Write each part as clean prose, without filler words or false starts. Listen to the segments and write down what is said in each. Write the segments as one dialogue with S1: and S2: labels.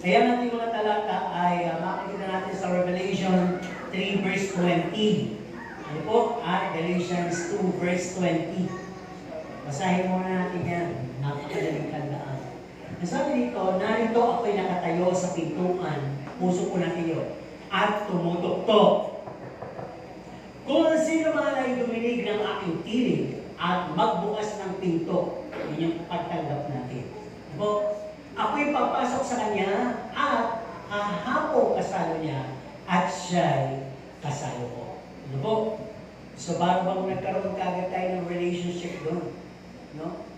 S1: Kaya natin mga talata ay makikita natin sa Revelation 3 verse 20. Ano po? Galatians 2 verse 20. Basahin muna natin yan. Napakadaling tandaan. Nasabi dito, narito ako'y nakatayo sa pintuan. Puso ko natin yun. At tumutuktok. Kung sino man ay duminig ng aking tinig at magbukas ng pinto, yun yung pagtanggap natin. Ano? Ako'y papasok sa kanya at hahapo kasalo niya at siya'y kasalo ko. Ano po? So, bago bang nagkaroon kagad tayo ng relationship doon? No?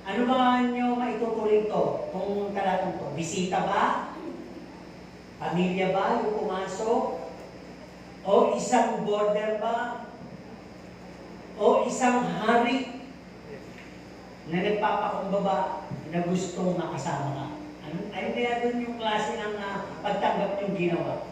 S1: Ano ba nyo maitutuloy to? Kung talatang to, bisita ba? Pamilya ba yung pumasok? O isang border ba? O isang hari na nagpapakumbaba na gustong makasama ka? Ano kaya doon yung klase ng pagtanggap yung ginawa?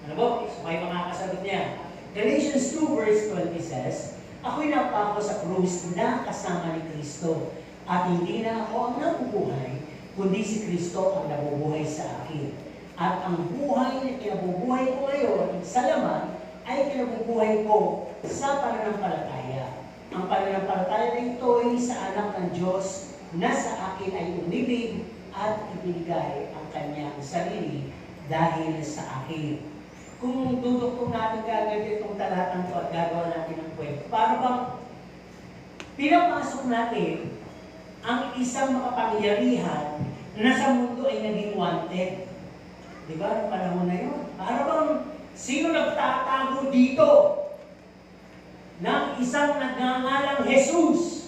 S1: Ano po? So, may makakasagot niya. Galatians 2 verse 20 says, ako'y napako sa krus na kasama ni Kristo, at hindi na ako ang nabubuhay, kundi si Kristo ang nabubuhay sa akin. At ang buhay na kinabubuhay ko ngayon sa laman ay kinabubuhay ko sa pananampalataya. Ang pananampalataya na ito ay sa anak ng Diyos na sa akin ay umibig at ibinigay ang kanyang sarili dahil sa akin. Kung dudukong natin kagad itong talatang ito at gagawa natin ng kwento, para bang pinapasok natin ang isang makapangyarihan na sa mundo ay naging wanted. Di ba? Ang panahon na yun. Para bang sino nagtatago dito ng isang nagngangalang Jesus?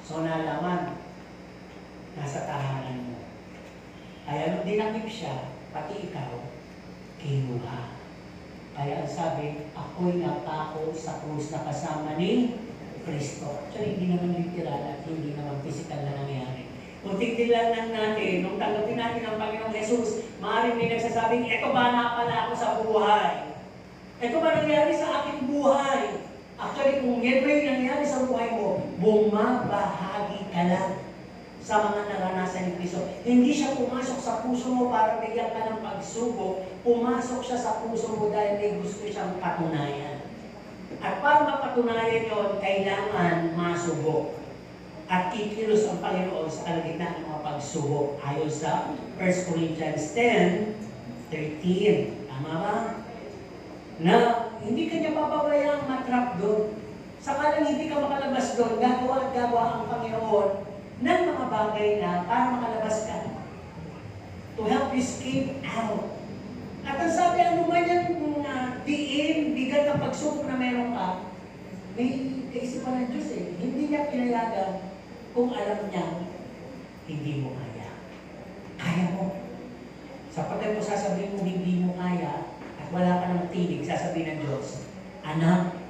S1: So nalaman, nasa tahanan mo. Kaya nung dinakip siya, pati ikaw, kinuha. Kaya ang sabi, ako'y napako sa krus na kasama ni Kristo. So hindi naman literal at hindi naman physical na nangyari. Kung tigtilan natin, nung tanggapin natin ang Panginoong Jesus, maaaring may nagsasabing, eto ba na pala ako sa buhay? Eto ba nangyari sa aking buhay? Actually, kung yan ba yung nangyari sa buhay mo, bumabahagi ka lang sa mga naranasan ni Kristo. Hindi siya pumasok sa puso mo para bigyan ka ng pagsubok. Pumasok siya sa puso mo dahil may gusto siyang patunayan. At para mapatunayan yon, kailangan masubok. At kikilos ang Panginoon sa kalagitnaan ng mga pagsubok. Ayon sa 1 Corinthians 10:13. Tama ba? Na hindi ka niya papabayang matrap doon. Sakalang hindi ka makalabas doon, gagawa at gagawa ang Panginoon ng mga bagay na para makalabas ka. To help you escape out. At ang sabi, ano man yan diin, bigat ng pagsubok na meron ka, may kaisipan ng Diyos eh. Hindi niya pinayagan kung alam niya, hindi mo kaya. Kaya mo. Sapagkat mo sasabihin mo, hindi mo kaya, at wala ka ng tinig, sasabihin ng Diyos, anak,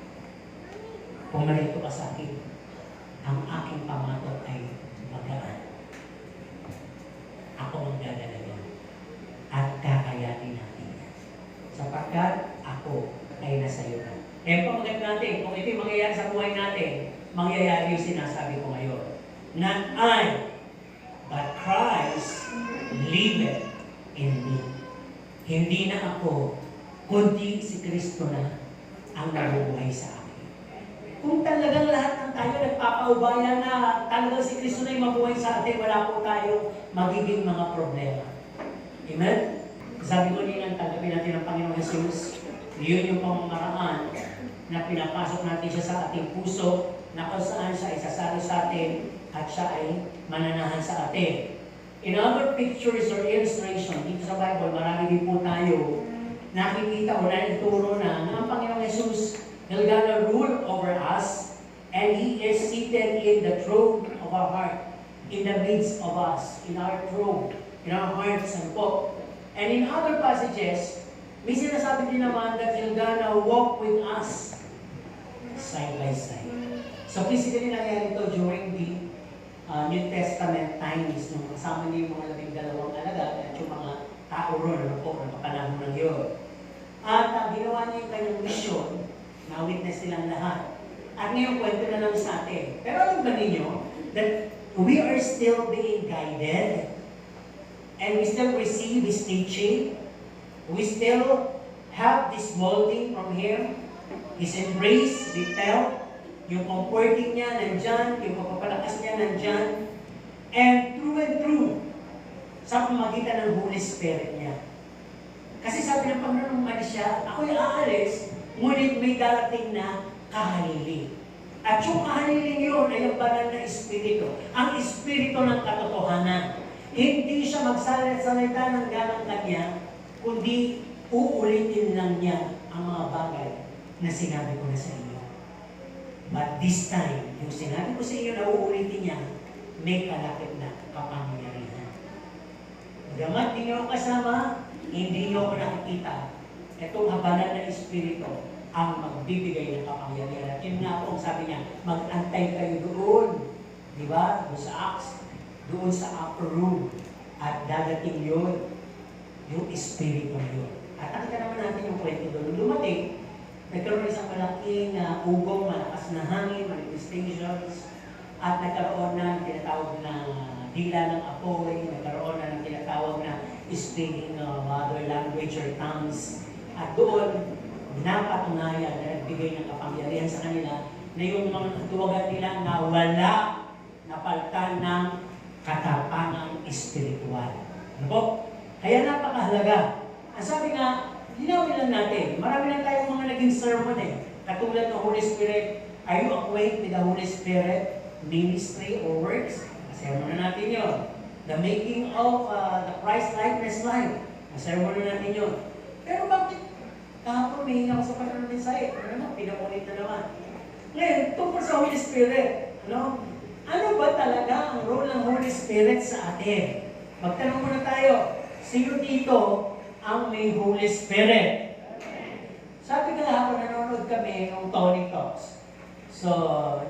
S1: pumarito ka sa akin. Ang aking pamatot ay magaan. Ako ang dadala niya. At kakayanin natin yan. Sapagkat ako ay nasa iyo na. Eh, pamagat natin, kung ito yung mangyayari sa buhay natin, mangyayari yung sinasabi ko ngayon. Not I, but Christ liveth in me. Hindi na ako, kundi si Kristo na ang nabubuhay sa akin. Kung talagang lahat ng tayo nagpapaubaya na talagang si Kristo na yung mabuhay sa atin, wala po tayo magiging mga problema. Amen? Sabi ko nilang tanggapin natin ang Panginoong Jesus, yun yung pamamaraan na pinapasok natin siya sa ating puso, na kung saan siya isasali sa atin at siya ay mananahan sa atin. In other pictures or illustration, dito sa Bible, marami din po tayo nakikita o naituro na ang Panginoong Jesus, He'll gonna rule over us, and He is seated in the throne of our heart, in the midst of us, in our throne, in our hearts and po. And in other passages, may sinasabi din naman that He'll gonna walk with us side by side. So physically nangyari ito during the New Testament times, nung kasama niyo yung mga 12 alagad at yung mga tao ron, ano po, ng panahon ng yun. At ginawa niya yung kanyang mission, na-witness nilang lahat. At ngayon, kwento na lang sa atin. Pero alam ba ninyo that we are still being guided? and we still receive His teaching. We still have this molding from Him. His embrace, we felt. Yung comforting niya, nandyan. Yung pagpapalakas niya, nandyan. And through, sa pamagitan ng Holy Spirit niya. Kasi sabi ng Panginoon nung umalis siya, ako'y aalis, ngunit may darating na kahaliling. At yung kahaliling yun ay ang banal na Espiritu. Ang Espiritu ng katotohanan. Hindi siya magsalita ng galang kanya, kundi uulitin lang niya ang mga bagay na sinabi ko na sa inyo. But this time, yung sinabi ko sa inyo na uulitin niya, may kalapit na kapangyarihan. Gamat di niyo kasama, hindi niyo ako nakikita. Itong banal na Espiritu ang magbibigay ng kapangyarihan. At yun nga po, sabi niya, mag-antay kayo doon. Di ba? Doon sa Acts, doon sa upper room. At dadating yun, yung Espiritu yun. At nakita naman natin yung kwento doon. Dumating, nagkaroon isang malaking ugong, malakas na hangin, manifestations, at nagkaroon na ng tinatawag na dila ng apoy, nagkaroon na ng tinatawag na speaking of other language or tongues. At doon, napatunayan na nagbigay ng kapangyarihan sa kanila na yung mga katuwagan nila na wala napalitan ng katapangang espiritual. Ano po? Kaya napakahalaga. Ang sabi nga, linawin lang natin, marami lang tayong mga naging sermon katulad ng Holy Spirit. Are you acquainted with the Holy Spirit ministry or works? Sermon na natin yun. The making of the Christ-likeness life. Sermon na natin yun. Pero bakit kahapon may ako sa pagkaroon din sa pinakulit na naman. Ngayon, tungkol sa Holy Spirit, ano ba talaga ang role ng Holy Spirit sa atin? Magtanong muna tayo, sino dito ang may Holy Spirit? Sabi ka hapon, nanonood kami ng Tony Talks. So,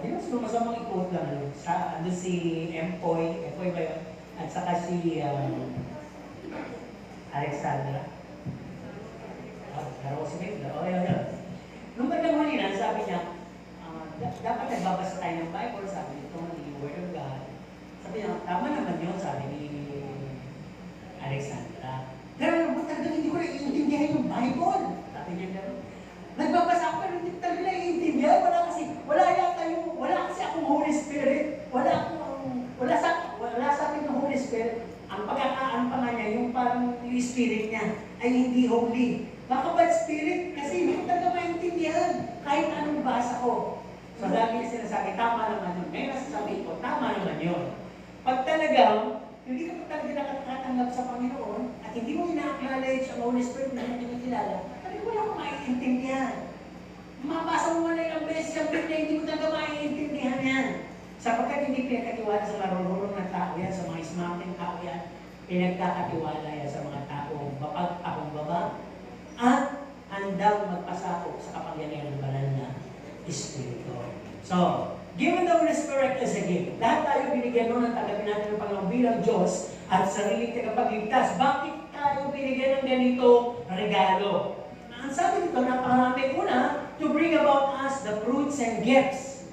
S1: hindi mo masamang i-quote lang. Ando si Empoy ba yun? At saka si Alexandra. Laro ko si Bibla. Yun. Nung bandang huli na, sabi niya, dapat nagbabasa tayo ng Bible, sabi nito, yung Word of God. Sabi niya, tama naman yun, sabi ni Alexandra. Pero talagang hindi ko naiintindihan yung Bible. Sabi niya gano'n. Nagbabasa ako, pero hindi talaga naiintindihan. Wala kasi akong Holy Spirit. Wala sa akin yung Holy Spirit. Ang pagkakaan pa nga niya, yung parang yung Spirit niya ay hindi holy. Baka bad spirit? Kasi hindi ko talaga maintindihan kahit anong basa ko. So lagi niya sinasabi, tama naman yun. Ngayon nasasabi ko, tama naman yun. Pag talagang, hindi ka pa talaga nakakatanggap sa Panginoon at hindi mo ina-acknowledge ang Holy Spirit na hindi kilala, talaga wala kang maiintindihan. Mabasa mo na yung beses yung Biblia, hindi mo talaga maiintindihan yan. Sapagkat hindi pinagkatiwala sa marunong na tao yan, sa mga smarting tao yan, pinagkakatiwala yan sa mga taong mapagpakumbaba at handang magpasakop sa kapangyarihan ng banal na Espiritu. So, given the Holy Spirit as a gift, lahat tayo binigyan nun ng tanggapin natin ng Panginoon bilang Diyos at sariling tagapagligtas. Bakit tayo binigyan ng ganito regalo? Ang sabi nito, napakarami una, to bring about us the fruits and gifts.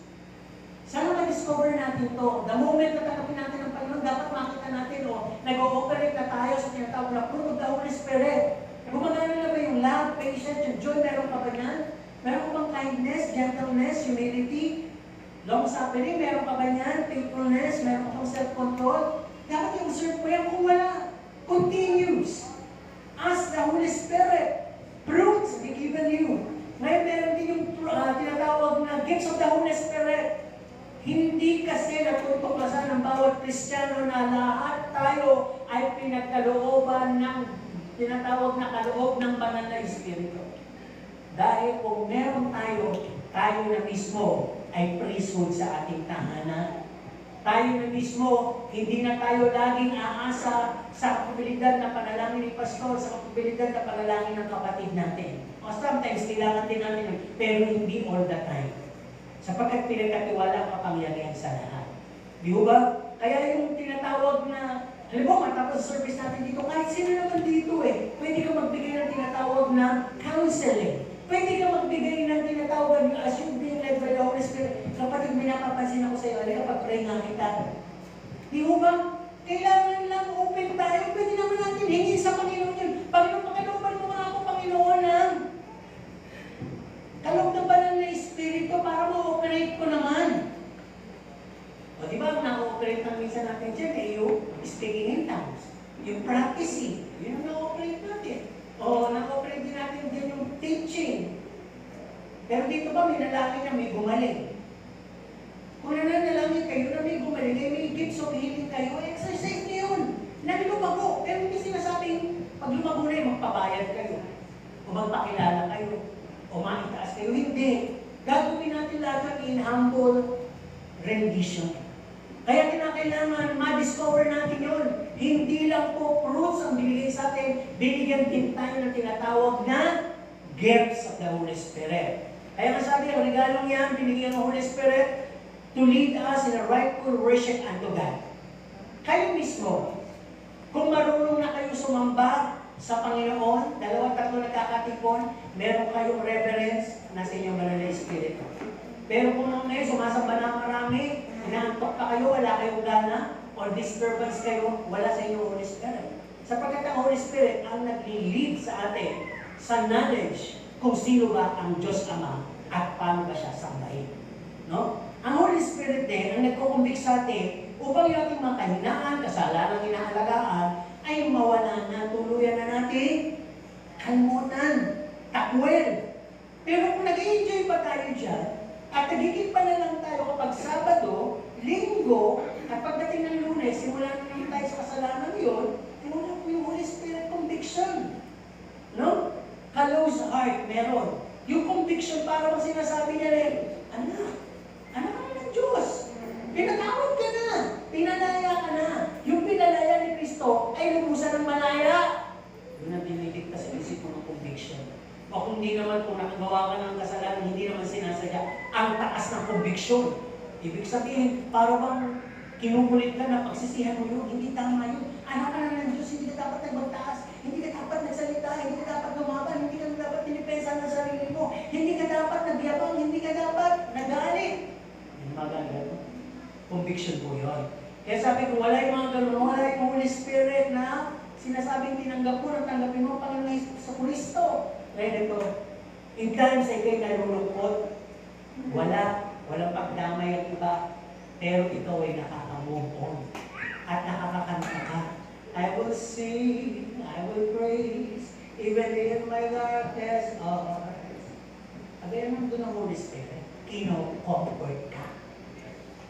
S1: Sana ma-discover natin to. The moment na tanggapin natin ng Panginoon, dapat makita natin, nag-ooperate na tayo sa tinatawag na fruit of the Holy Spirit. Gumagana na ba yung love, patience, yung joy? Meron ka ba yan? Meron ka bang kindness, gentleness, humility, long-suffering? Meron ka ba yan? Faithfulness? Meron ka bang self-control? Dapat yung observe mo yan. Kung wala, continues. Ask the Holy Spirit. Fruits be given you. Ngayon meron din yung tinatawag na gifts of the Holy Spirit. Hindi kasi natutuklasan ng bawat Kristiyano na lahat tayo ay pinagkalooban ng tinatawag na kaloob ng banal na Espiritu. Dahil kung meron tayo na mismo ay priesthood sa ating tahanan. Tayo na mismo, hindi na tayo laging aasa sa kapabilidad na panalangin ni Pastor, sa kapabilidad na panalangin ng kapatid natin. O sometimes, kailangan din natin, pero hindi all the time. Sapagkat pinagkatiwala ang kapangyarihan sa lahat. Di ba? Kaya yung tinatawag na alam mo, matapos sa service natin dito, kahit sino naman dito pwede ka magbigay ng tinatawag na counseling. Pwede ka magbigay ng tinatawag na as you're being led by the Holy Spirit. Kapag may napapansin ako sa iyo, alika, pag-pray nga kita. Di ba? Kailangan lang open tayo. Pwede naman natin hingin sa Panginoon yun. Panginoon, pakinuman mo nga ako, Panginoon, ng kaloob ng banal na Espiritu para ma-operate ko naman. O di ba, na-operate ng minsan natin dyan, yung speaking in tongues, yung practicing, yun ang na-operate natin. O na-operate din natin din yung teaching. Pero dito ba, may nalaki na may gumaling. Kung nananalangin kayo na may gumaling, may gifts of healing kayo, exercise niyo yun. Nalumago. Pero hindi sinasabing, pag lumago na yun, magpabayad kayo. O magpakilala kayo. O maitaas kayo. Hindi. Gagawin natin lahat in humble rendition. Kaya kinakailangan ma-discover natin yun. Hindi lang po fruits ang binigay sa atin, binigyan din tayo ng tinatawag na gifts of the Holy Spirit. Kaya nga sabi, ang regalong yan, binigyan ng Holy Spirit to lead us in a rightful worship unto God. Kayo mismo, kung marunong na kayo sumamba sa Panginoon, 2-3 nagkakatipon, meron kayong reverence na sa inyong banal na Espiritu. Pero kung ngayon sumasamba na marami, inaantok pa kayo, wala kayong gana, or disturbance kayo, wala sa inyong Holy Spirit. Sapagkat ang Holy Spirit ang nag-lead sa atin sa knowledge kung sino ba ang Diyos Ama at paano ba siya sambahin. No? Ang Holy Spirit din ang nagkukumbik sa atin upang yung ating mga kahinaan, kasalanan, inaalagaan, ay mawala na, tuluyan na natin, kalmutan, takwil. Pero kung nag-enjoy pa tayo dyan, at nagiging pa na lang tayo kapag Sabado, Linggo, at pagdating ng Lunes, simulan na lang tayo sa kasalanan yun, wala po yung Holy Spirit conviction. No? Close heart, meron. Yung conviction, parang sinasabi niya rin, anak ka na ng Diyos. Pinatawad ka na. Pinalaya ka na. Yung pinalaya ni Kristo ay lumusan ng malaya. Yun ang dinidikta sa isip mo ng conviction. O kung hindi naman, kung nakagawa ka ng kasalanan, hindi naman sinasadya, ang taas ng conviction. Ibig sabihin, para bang kinukulit ka na pagsisihan mo yun, hindi tama yun. Anak ka na ng Diyos, hindi ka dapat nagmagtaas, hindi ka dapat nagsalita, hindi ka dapat lumaban, hindi ka dapat dinipensa ng sarili mo, hindi ka dapat nagyabang, hindi ka dapat nagalit. Yung mga ganun, conviction po yun. Kaya sabi ko, wala yung mga ganun, wala yung Holy Spirit na sinasabing tinanggap mo, natanggapin mo, Panginoon sa Kristo. Kaya ito, in times ay kayo nalulungkot, walang pagdamay at iba, pero ito ay nakaka-move on at nakakakanta ka. I will sing, I will praise, even in my darkest hours. Again, nandun ang Holy Spirit, kino-comfort ka.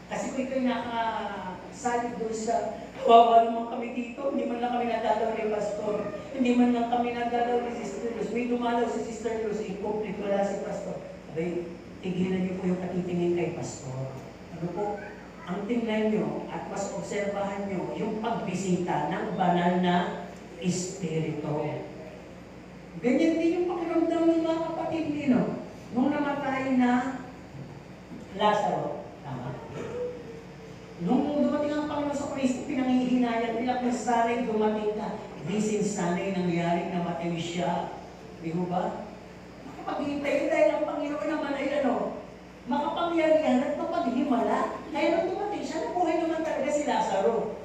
S1: Kasi kung ikaw'y nakasalit doon sa kawawa naman kami dito, hindi man lang kami nadalaw ni Pastor, hindi man lang kami nadalaw ni Sister Luz. May dumalaw si Sister Luz, incomplete, wala si Pastor. Abay, tigilan niyo po yung katitingin kay Pastor. Ano po? Ang tingnan niyo at mas obserbahan niyo yung pagbisita ng banal na Espiritu. Ganyan din yung pakiramdam ng mga kapatid nino. Nung namatay na Lazaro, tama? Nung dumating ang Panginoon sa Kristo, pinanghihinayang nila kung sana'y dumating ka. Di sana'y nangyari na matay siya. Di mo ba? Makapaghintay dahil ang Panginoon naman ay makapangyarihan at mapaghimala. Kaya nung dumating siya, nabuhay naman talaga si Lazaro.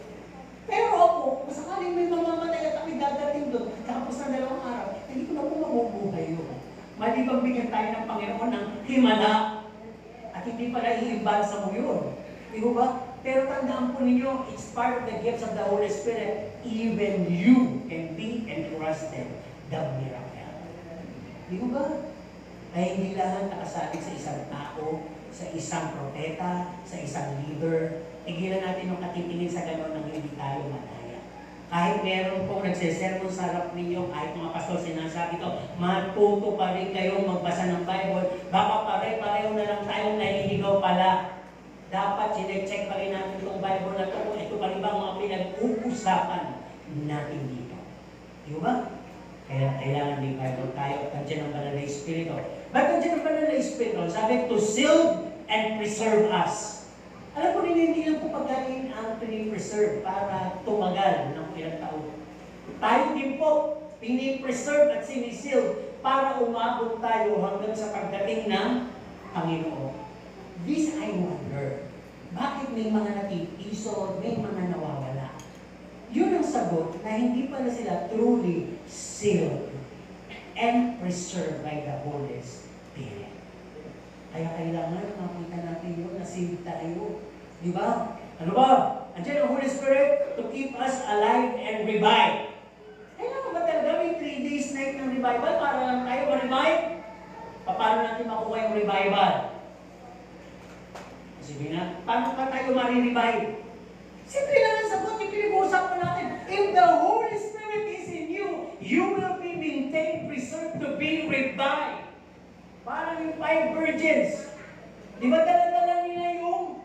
S1: Pero ako, kung sakaling may mamamatay at ako'y dadating doon, tapos na 2 araw, hindi ko na po mabubuhay yun. Malibang bigyan tayo ng Panginoon ng himala at hindi pala iimbalsa mo yun. Di mo ba? Pero tandaan po ninyo, it's part of the gifts of the Holy Spirit. Even you can be entrusted the miracle. Di mo ba? Ay hindi lahat nakasalig sa isang tao, sa isang propeta, sa isang leader. Tigilan natin yung katitingin sa gano'n nang hindi tayo mataya. Kahit meron pong nagsisermon sa harap ninyo, kahit mga pastor sinasabi ito, matuto pa rin kayong magbasa ng Bible, baka pare-pareho na lang tayong naliligaw pala. Dapat sinek-check pa rin natin itong Bible na ito kung ito pa rin ba mga pinag-uusapan natin dito. Di ba? Kaya kailangan din Bible tayo at nandiyan ang banal na Espiritu. Ba't nandiyan ang banal na Espiritu? Sabi, to shield and preserve us. Alam po ninyo, hindi lang po pagkain ang pinipreserve para tumagal ng ilang taon. Tayo din po, pinipreserve at sinisil para umabot tayo hanggang sa pagdating ng Panginoon. This I wonder, bakit may mga natitisod, may mga nawawala? Yun ang sagot na hindi pala sila truly sealed and preserved by the Holy Spirit. Kaya kailangan makita natin yun na sealed tayo. Di ba? Ano ba? Andiyan ang Holy Spirit to keep us alive and revive. Kailangan ba talaga may 3 days night ng revival para lang tayo ma-revive? Paano natin makuha yung revival? Sige na, paano pa tayo ma-revive? Simple lang ang sagot, yung pinag-uusap ko natin. If the Holy Spirit is in you, you will be maintained, preserved to be revived. Parang yung 5 virgins. Di ba dala-dala nila yung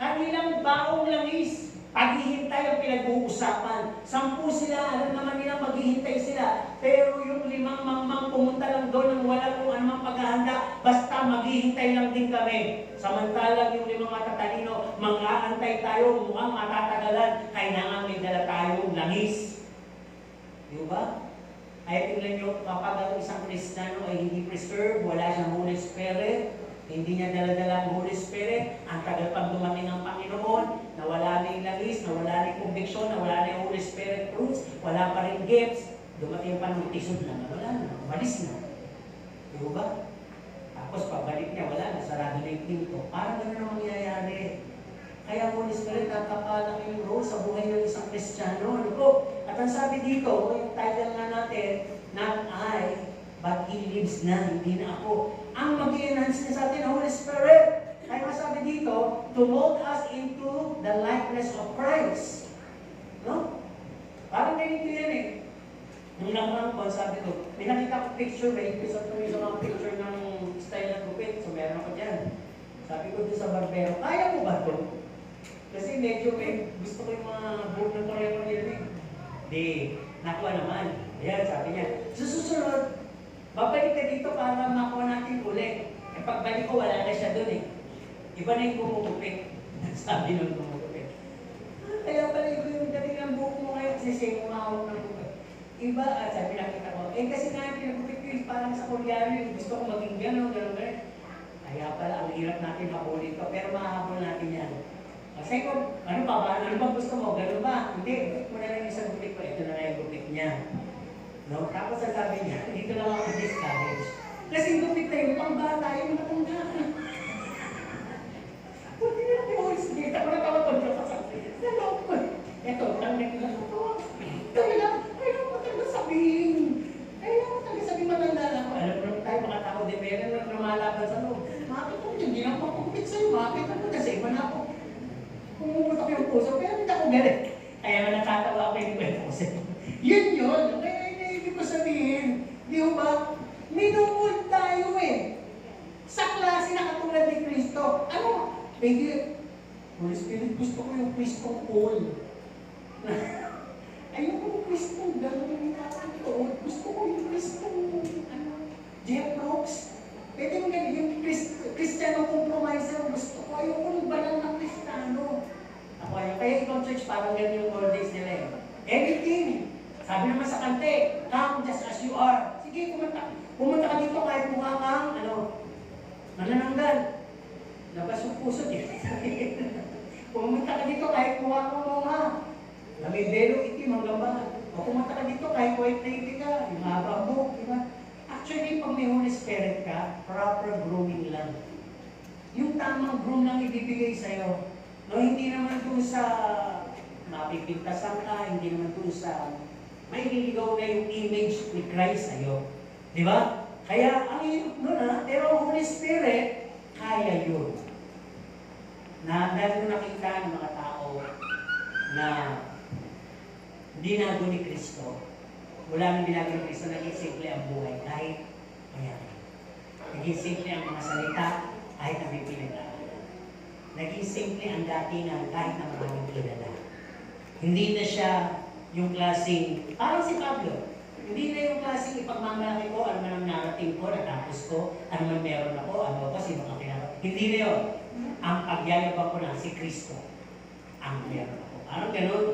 S1: kanilang baong langis? Paghihintay ang pinag-uusapan. 10 sila, alam naman nila maghihintay sila. Pero yung 5 mangmang pumunta lang doon nang wala kung anumang paghahanda, basta maghihintay lang din kami. Samantalang yung 5 matatalino, mag-aantay tayo, mukhang matatagalan, kailangan may dala tayong langis. Di ba? Ay tingnan nyo, kapag ang isang Kristiyano ay hindi preserved, wala siyang Holy Spirit, hindi niya dala-dala ang Holy Spirit, ang tagal pag dumating ang Panginoon, nawala na yung langis, nawala na yung conviction, nawala na yung Holy Spirit fruits, wala pa rin gifts, dumating pa ng tisod na, wala na, malis na. Di ba? Tapos pagbalik niya, wala na, sarado na yung pinto. Parang gano'n ang mangyayari. Kaya Holy Spirit, nagpapalaki yung role sa buhay ng isang Kristiyano. Ano po? At ang sabi dito, yung title nga natin, not I, but He lives na, hindi na ako. Ang mag-i-enhance niya sa atin, Holy Spirit. Kaya masabi dito, to mold us into the likeness of Christ. No? Parang ganito yan eh. Nung nakarang ko, sabi ko, may nakita ko picture, may episode ko yung mga picture ng style ng gupit. So meron ako dyan. Sabi ko doon sa barbero, kaya mo ba ito? Kasi medyo gusto ko yung mga buhok ng koreo nila eh. Di, nakuha naman. Ayan, sabi niya. Susunod, babalik ka dito para makuha natin ulit. Eh pagbalik ko, wala na siya doon eh. Iba na yung bumugupit. Sabi nung bumugupit. Kaya pala yung dating ng buhok mo ngayon, kasi siya yung mahawak ng buhok. Iba, sabi nakita ko, kasi nga yung pinagupit ko yung parang sa Koreano yung gusto ko maging gano'n, gano'n. Kaya pala, ang hirap natin makulit ko, pero mahabol natin yan. Kasi kung, ano pa ba? Ano ba gusto mo? Gano'n ba? Hindi, gupit mo na lang yung isang gupit ko. Ito na lang yung gupit niya. No? Tapos sasabi niya, dito lang ako discourage. Kasi yung gupit na yung pangbata, yung matanda. Buti na lang yung Holy Spirit. Ako natawaton ko sa sabi. Nalok ko. Ito, lang lang ako. Kailangan mo talaga sabihin. Kailangan mo talaga sabihin matanda na ako. Alam mo tayo, mga tao, di meron na lumalaban sa loob. Bakit ko hindi na ako kupit sa'yo? Bakit ako kasi iba na ako? Pumuputok yung puso, pero hindi ako galit. Kaya nga natatawa ako yung kwento ko sa'yo. Yun yun. Kaya hindi ko sabihin. Di ba? Minumul tayo eh. Sa klase na katulad ni Kristo. Ano? Pwede, Holy Spirit, gusto ko yung Kristong Paul. Ayoko yung Kristong gano'n yung nakakatoon. Gusto ko yung Kristong, Jeff Brooks. Pwede mo ganyan, yung Kristiyano compromiser. Gusto ko, ayoko yung banal na Kristiyano. Ako ayun. Kaya itong church, parang ganyan yung old days nila eh. Everything. Sabi naman sa kante, come just as you are. Sige, pumunta ka dito kahit mukha kang, manananggal. Labas yung puso eh. Pumunta ka dito kahit mukha kang mga. Na may belo itim hanggang ba. O pumunta ka dito kahit white na itim ka. Yung habang buhok, di ba? Actually, pag may Holy Spirit ka, proper grooming lang. Yung tamang groom lang ibibigay sa'yo. No, hindi naman doon sa mapipintasan ka, hindi naman doon sa may niligaw na yung image ni Christ sa'yo. Di ba? Kaya, ang hirap nun pero Holy Spirit, kaya yun. Na dahil nakita ng mga tao na binago ni Kristo, wala nang binago ni Kristo, naging simple ang buhay kahit mayaman. Naging simple ang mga salita kahit na may pinag-aaral. Naging simple ang datingan kahit na maraming kilala. Hindi na siya yung klaseng, parang si Pablo, hindi na yung klaseng ipagmamalaki ko, ano man ang narating ko, natapos ko, ano man meron ako, ano pa, sino ka kinara. Hindi na yun. Ang pagyayabang ko na si Kristo ang meron ako. Parang ganun.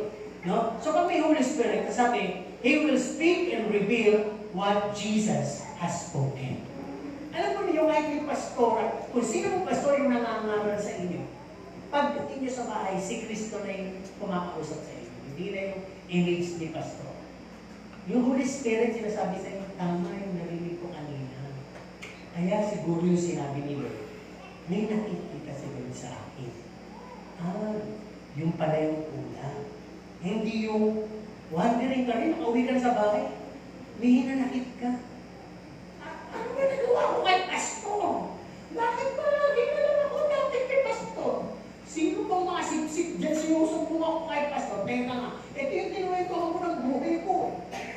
S1: No? So pag may Holy Spirit, sabi, He will speak and reveal what Jesus has spoken. Alam mo niyo, kahit yung pastor, kung sino mong pastor yung nangangaral sa inyo, pagdating niyo sa bahay, si Kristo na yung kumakausap sa inyo. Hindi na yung image ni Pastor. Yung Holy Spirit, sinasabi sa inyo, tama yung narinig ko kanina. Kaya siguro yung sinabi ni Lord, may nakikita siguro sa akin. Yung pala yung ulam. Hindi yung wondering ka rin, makauwi ka na sa bahay. May hinanakit ka. Ano ba nagawa ko kay Pastor? Bakit ba lagi na lang ako natin kay Pastor? Sino bang mga sip-sip dyan sinusumbong ako kay Pastor? Teka nga, ito yung tinuwento ko ng buhay ko.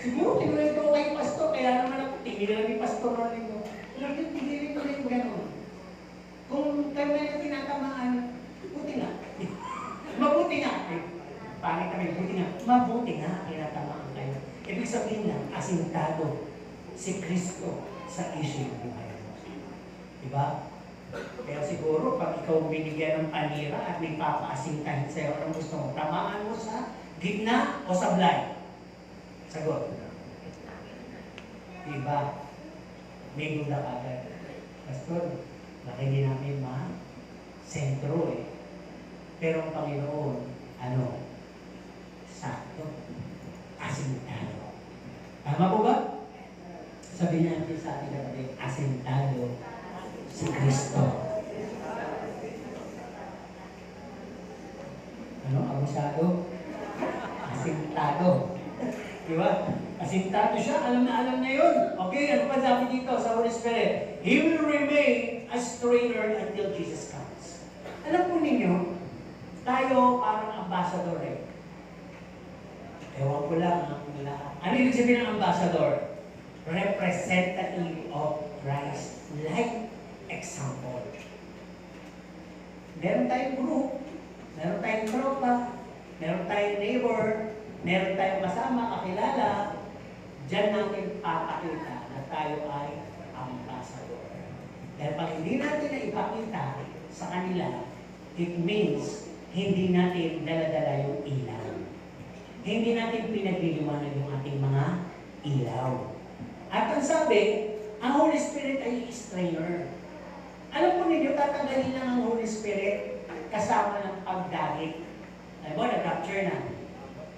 S1: Siguro tinuwento ko kay Pastor, kaya naman ako tingilan ni Pastor na rin ko. Lord, tingilan ko rin gano'n. Kung kami na tinatamaan, buti nga. Mabuti nga. Pangit kami, buti nga. Mabuti nga, tinatamaan kayo. Ibig sabihin lang, asintado si Kristo sa issue ng buhay mo. Diba? Kaya siguro, pag ikaw binigyan ng panira at may papaasintahin sa'yo, anong gusto mo? Tamaan mo sa gitna o sablay? Sagot. Diba? May guda ka agad. Pastor, baka hindi namin sentro eh. Pero ang Panginoon, sakto. Asintado. Tama po ba? Sabi natin sa ating kapatid, asintado si Kristo. Abusado? Asintado. Diba? Asintado siya, alam na yun. Okay, ano pa sabi dito sa Holy Spirit? He will remain a stranger until Jesus comes. Alam po ninyo, tayo parang ambassador eh. Ewan ko lang ang lahat. Ano ibig sabihin ng ambassador? Representative of Christ. Like example. Meron tayong group, meron tayong tropa, meron tayong neighbor, meron tayong kasama, kakilala. Diyan natin papakita na tayo ay ambassador. Dahil pag hindi natin na ipakita sa kanila, it means hindi natin dala-dala yung ilaw. Hindi natin pinagliliwanag yung ating mga ilaw. At ang sabi, ang Holy Spirit ay strainer. Alam po ninyo, tatanggalin lang ang Holy Spirit kasama ng pagdagit. Alam mo, nag-capture na.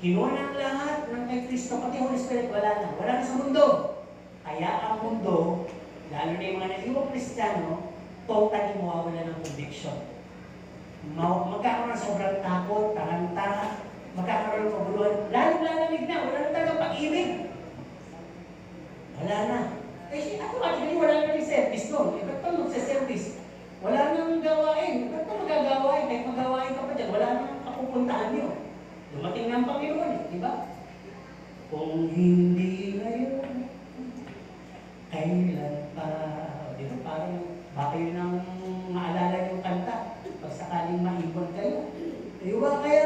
S1: Kinuha ng lahat ng kay Kristo, pati Holy Spirit, wala na. Wala na sa mundo. Kaya ang mundo, lalo na yung mga naiwang Kristiyano, totally mawawala ng conviction. Magkakaroon ng sobrang takot, tarantara, magkakaroon ng kabuluhan, lalong lalamig na, wala na talagang pag-ibig. Wala na. Eh, ako actually, wala na rin service doon. Eh, ba't pa magsa-service? Wala nang gawain. Ba't pa magagawain? Kahit magawain ka pa dyan, wala nang kapupuntahan nyo. Dumating ng Panginoon eh, di ba? Kung hindi ngayon, kailan pa? Di ba? Parang, baka yun ang maalala yung kanta. Pag sakaling maibon kayo. Di ba? Kaya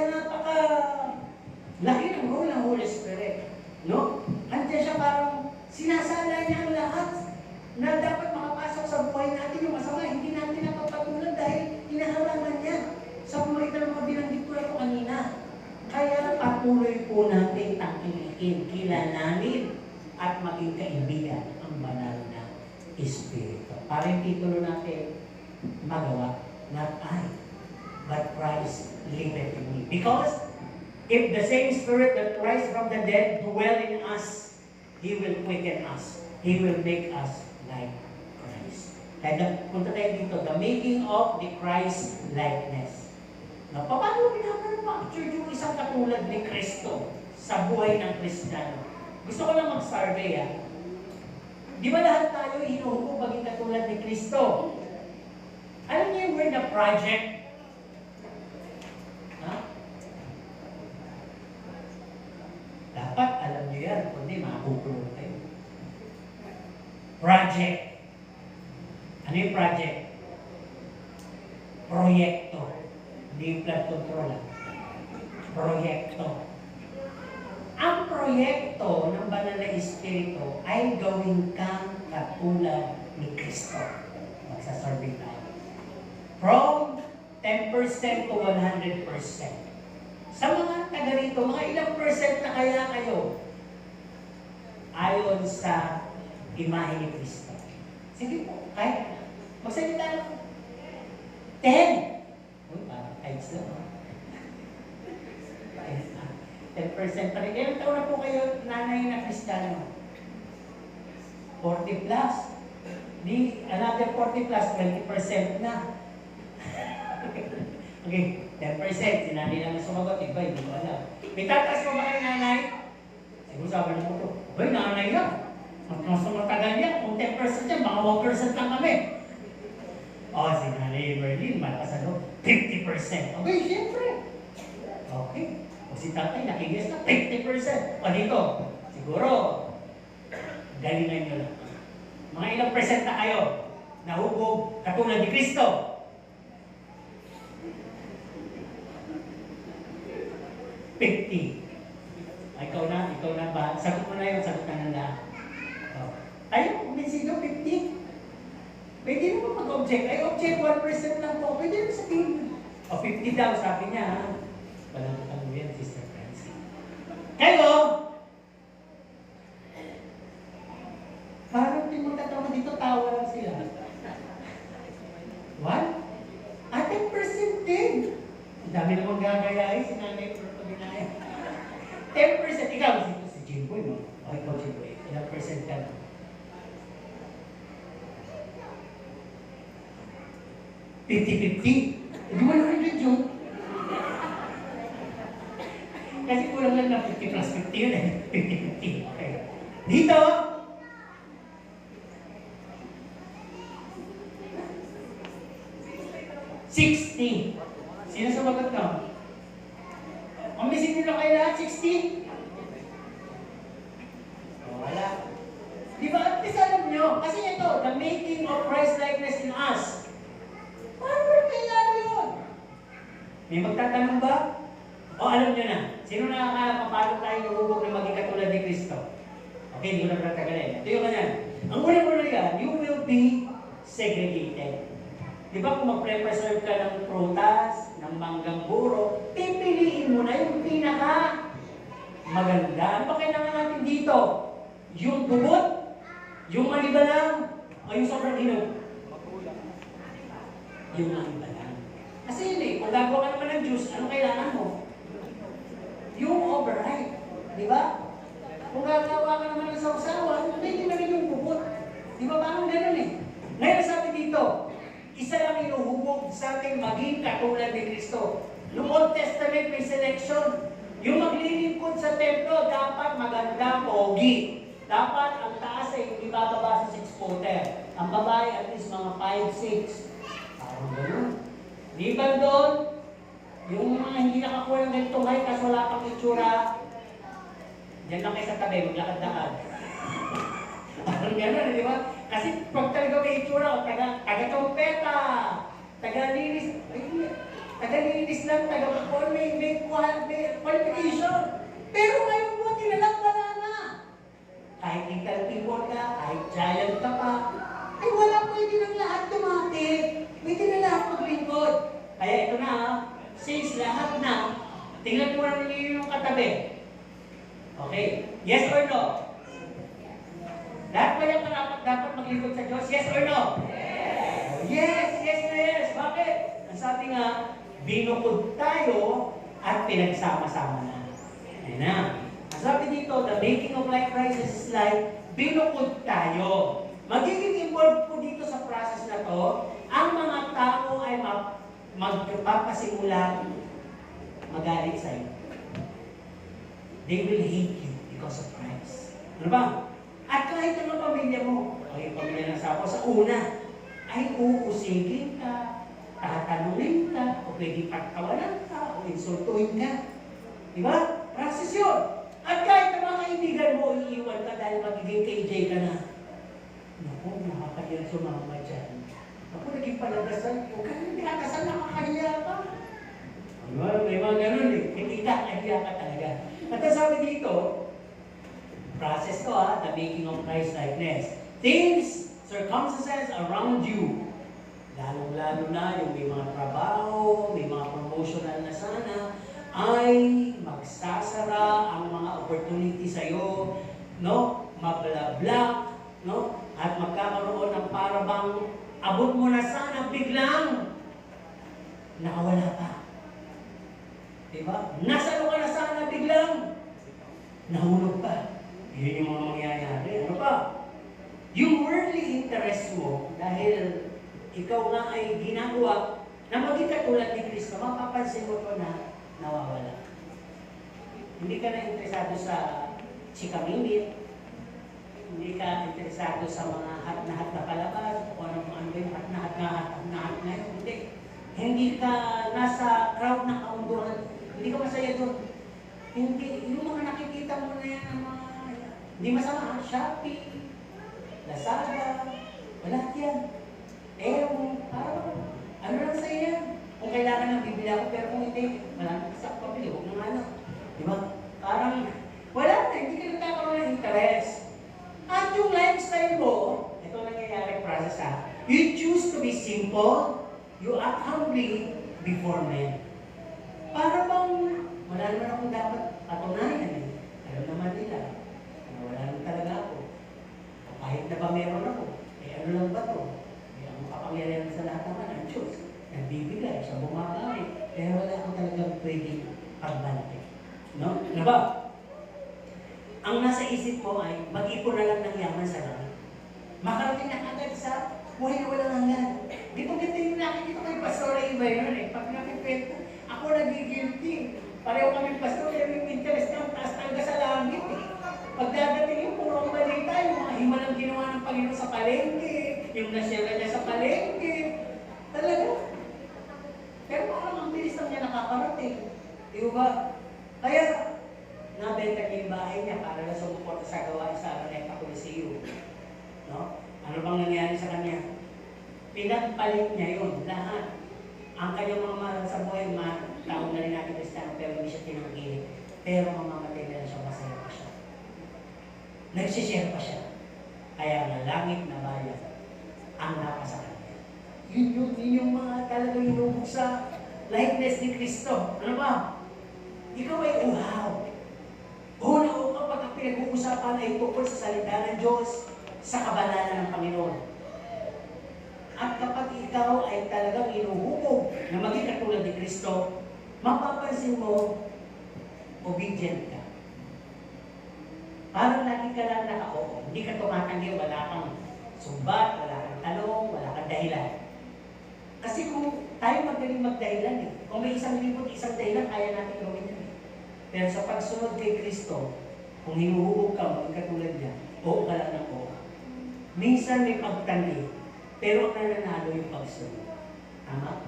S1: laki ng role ng Holy Spirit. No? Andiyan siya parang sinasala niya ang lahat na dapat makapasok sa buhay natin yung masama. Hindi natin napapatulan dahil hinaharangan niya sa pamamagitan ng mga binanggit ko ito kanina. Kaya patuloy po natin tangkilikin, kilalanin at maging kaibigan ang banal na Espiritu. Para yung titulo natin, magawa, not I, but Christ liveth in me. Because if the same Spirit that rise from the dead dwell in us, He will quicken us. He will make us like Christ. Kaya punta tayo dito, the making of the Christ likeness. Now, paano pinapapicture yung isang katulad ni Kristo sa buhay ng Kristiyano? Gusto ko lang mag-survey Di ba lahat tayo hinuhukog maging katulad ni Kristo? Alam niyo yung word na project? Dapat alam niyo yan, kundi makakukulong kayo. Project. Ano yung project? Proyekto. Hindi yung flood control. Proyekto. Ang proyekto ng banal na Espiritu ay gawin kang katulad ni Kristo. Magsasurvey tayo. From 10% to 100%. Sa mga taga rito, mga ilang percent na kaya kayo ayon sa imahe ni Kristo? Sige po, kahit magsalita lang. 10! Uy, parang times lang. 10% pa rin. Ilang taon na po kayo nanay na Kristiyano? 40 plus. Di, another 40 plus, 20% na. Okay, 10%. Sinali namin sumagot. Iba, hindi ko alam. May tatas mo ba kayo nanay? Siguro sabi na po ito. Abay, nanay yan. Mas matagal yan. Kung 10% yan, mga 1% lang kami. O, si Nanay Berlin, malakas ano? 50%. Okay, siyempre. Okay. O si tatay, nakigis na 50%. O dito, siguro, galingan nyo lang. Mga ilang percent na kayo nahubog katulad ni Kristo? 50. Ikaw na ba? Sagot mo na yun, sagot na nila. Tayo, kuminsido, 50. Pwede naman mag-object. Ay, object 1% lang po. Pwede naman sabihin. O, 50 daw, sabi niya, ha? Palang mo yan, Sister Francie. Kayo, parang yung magkatawa dito, tawa lang sila. What? 10% din. Ang dami namang gagayahin, sinanay ko na pag-inaya. 10%, ikaw, si Jimboy, no? O, ikaw, Jimboy, ilang percent ka na? 50-50. Hindi mo na rin yun. Kasi kulang lang na 50 plus 50 yun eh. 50-50. Okay. Dito, $60. Sino sumagot ka? Umisin nyo na kayo lahat, 60? Wala. Di ba? At least alam nyo. Kasi ito, the making of Christ-likeness in us. Paano kailangan yun? May magtatanong ba? O alam nyo na, sino nakakala pa paano tayo nahubog na maging katulad ni Kristo? Okay, hindi ko na pagtatagalin. Ito yung kanyan. Ang una-una yan, you will be segregated. Di ba kung mag-preserve ka ng prutas, ng manggang buro, pipiliin mo na yung pinaka maganda. Ano ba kailangan natin dito? Yung tubot? Yung malibalang? O yung sobrang hinog? Yung malibalang. Kasi yun eh, kung gagawa ka naman ng juice, ano kailangan mo? Yung overripe. Di ba? Kung gagawa ka naman ng sausawan, hindi na rin yung bubot. Di ba parang gano'n eh? Ngayon sabi dito, isa lang inuhubog sa ating maging katulad ni Kristo. Noong Old Testament may selection. Yung maglilingkod sa templo, dapat maganda, pogi. Dapat ang taas ay hindi bababa sa 6-footer. Ang babae at least mga 5'6". Parang gano'n. Liban doon, yung mga hindi nakakuha ng ganitong height kasi wala pang itsura, diyan lang kayo sa tabi, maglakad-lakad. Parang gano'n, di ba? Kasi pag talaga may itsura, taga-trompeta, taga-linis lang, taga-perform, may qualification. Pero ngayon po, tinalang wala na. Kahit little people ka, kahit giant ka pa, ay wala pwede ng lahat dumating. Pwede na lahat maglingkod. Kaya ito na, since lahat na, tingnan mo na ninyo yung katabi. Okay, yes or no? Lahat ba yung dapat maglingkod sa Diyos? Yes or no? Yes! Yes! Bakit? Ang sabi nga, binukod tayo at pinagsama-sama na. Ayan na. Ang sabi dito, the making of life crisis is like, binukod tayo. Magiging involved po dito sa process na to, ang mga tao ay magpapasimula magalit sa iyo. They will hate you because of Christ. Ano ba? At kahit ang pamilya mo, o yung pamilya ng asawa sa una, ay uusigin ka, tatanungin ka, o pwede pagtawanan ka, o insultuhin ka. Di ba? Process yun. At kahit ang mga kaibigan mo, iiwan ka dahil magiging KJ ka na. Naku, nakakayang sumama dyan. Ako, naging palagasan. Huwag ka nang pinakasal, nakakahiya ka. Diba? May mga ganun eh. Hindi ka, nahiya ka talaga. At ang sabi dito, process to the making of Christ-likeness. Things, circumstances around you, lalong-lalo na yung may mga trabaho, may mga promotional na sana, ay magsasara ang mga opportunity sa'yo, no? Mablabla, no? At magkakaroon ng parabang abot mo na sana biglang nakawala pa. Diba? Nasalo ka na sana biglang nahulog ka. Yun yung mga mangyayari. Ano pa? Yung worldly interest mo, dahil ikaw nga ay ginagawa na maging katulad ni Kristo, mapapansin mo ito na nawawala. Hindi ka na interesado sa chikaminit, hindi ka interesado sa mga hat na palabas, o ano yung hat na yun. Hindi ka nasa crowd na kaunduran, hindi ka masaya doon. Hindi, yung mga nakikita mo na yan, ang mga, hindi masama, Shopee, Lazada, wala yan. Parang, ano lang sa'yo yan? Kung kailangan ng bibili ako, pero kung hindi, wala na sa pabili, huwag nang ano. Di ba? Parang, wala na, hindi ka nagkakaroon ng interest. At yung lifestyle mo, ito nangyayari process ha, you choose to be simple, you act humbly before men. Para bang, wala naman akong dapat patunayan eh. Alam naman nila, na wala naman talaga ako. Kahit na ba meron ako, ano lang ba to? Ang makapangyarihan sa lahat naman, ang Diyos. Nagbibigay, siya bumabalik. Pero wala akong talagang pwedeng pagbalik. No? Ano ba? Ang nasa isip ko ay mag-ipon na lang ng yaman sa langit. Makarating na agad sa buhay na walang hanggan. Dito yung nakikita kay Pastor iba yun eh. Pag nakipenta, ako nagigilty. Pareho kami Pastor, kaya yung interest ng taas talaga sa langit eh. Pag dadating yung purong balita, yung mga himalang ginawa ng Panginoon sa palengke, yung nasyera niya sa palengke, talaga. Pero parang ang bilis lang niya nakakarating. Di ba? Kaya, nabenta niya yung bahay niya para na sumuporta sa gawain sa Araneta Coliseum. No? Ano bang nangyari sa kanya? Pinagpalit niya yun, lahat. Ang kanyang mga mahal sa buhay, taong na rin natin Kristiyano, pero hindi siya tinanggilit. Pero mamamatay na lang siya, masaya pa siya. Nagsishare pa siya. Kaya na langit na bayan ang napasa kanya. Yun yung mga talagang inubog sa likeness ni Kristo. Ano ba? Ikaw ay uhaw. Una kapag pinag-uusapan ay tungkol sa salita ng Diyos, sa kabanalan ng Panginoon. At kapag ikaw ay talagang inuhubog na maging katulad ni Kristo, mapapansin mo, obedient ka. Parang lagi ka lang naka-oo. Hindi ka tumatanggi, wala kang sumbat, wala kang talong, wala kang dahilan. Kasi kung tayo magaling magdahilan eh. Kung may isang dahilan, kaya natin gawin yan eh. Pero sa pagsunod kay Kristo, kung hinuhubog ka, maging katulad niya, oo ka lang ng oo. Minsan may pagtanggi, pero ang nananalo yung pagsunod. Tama?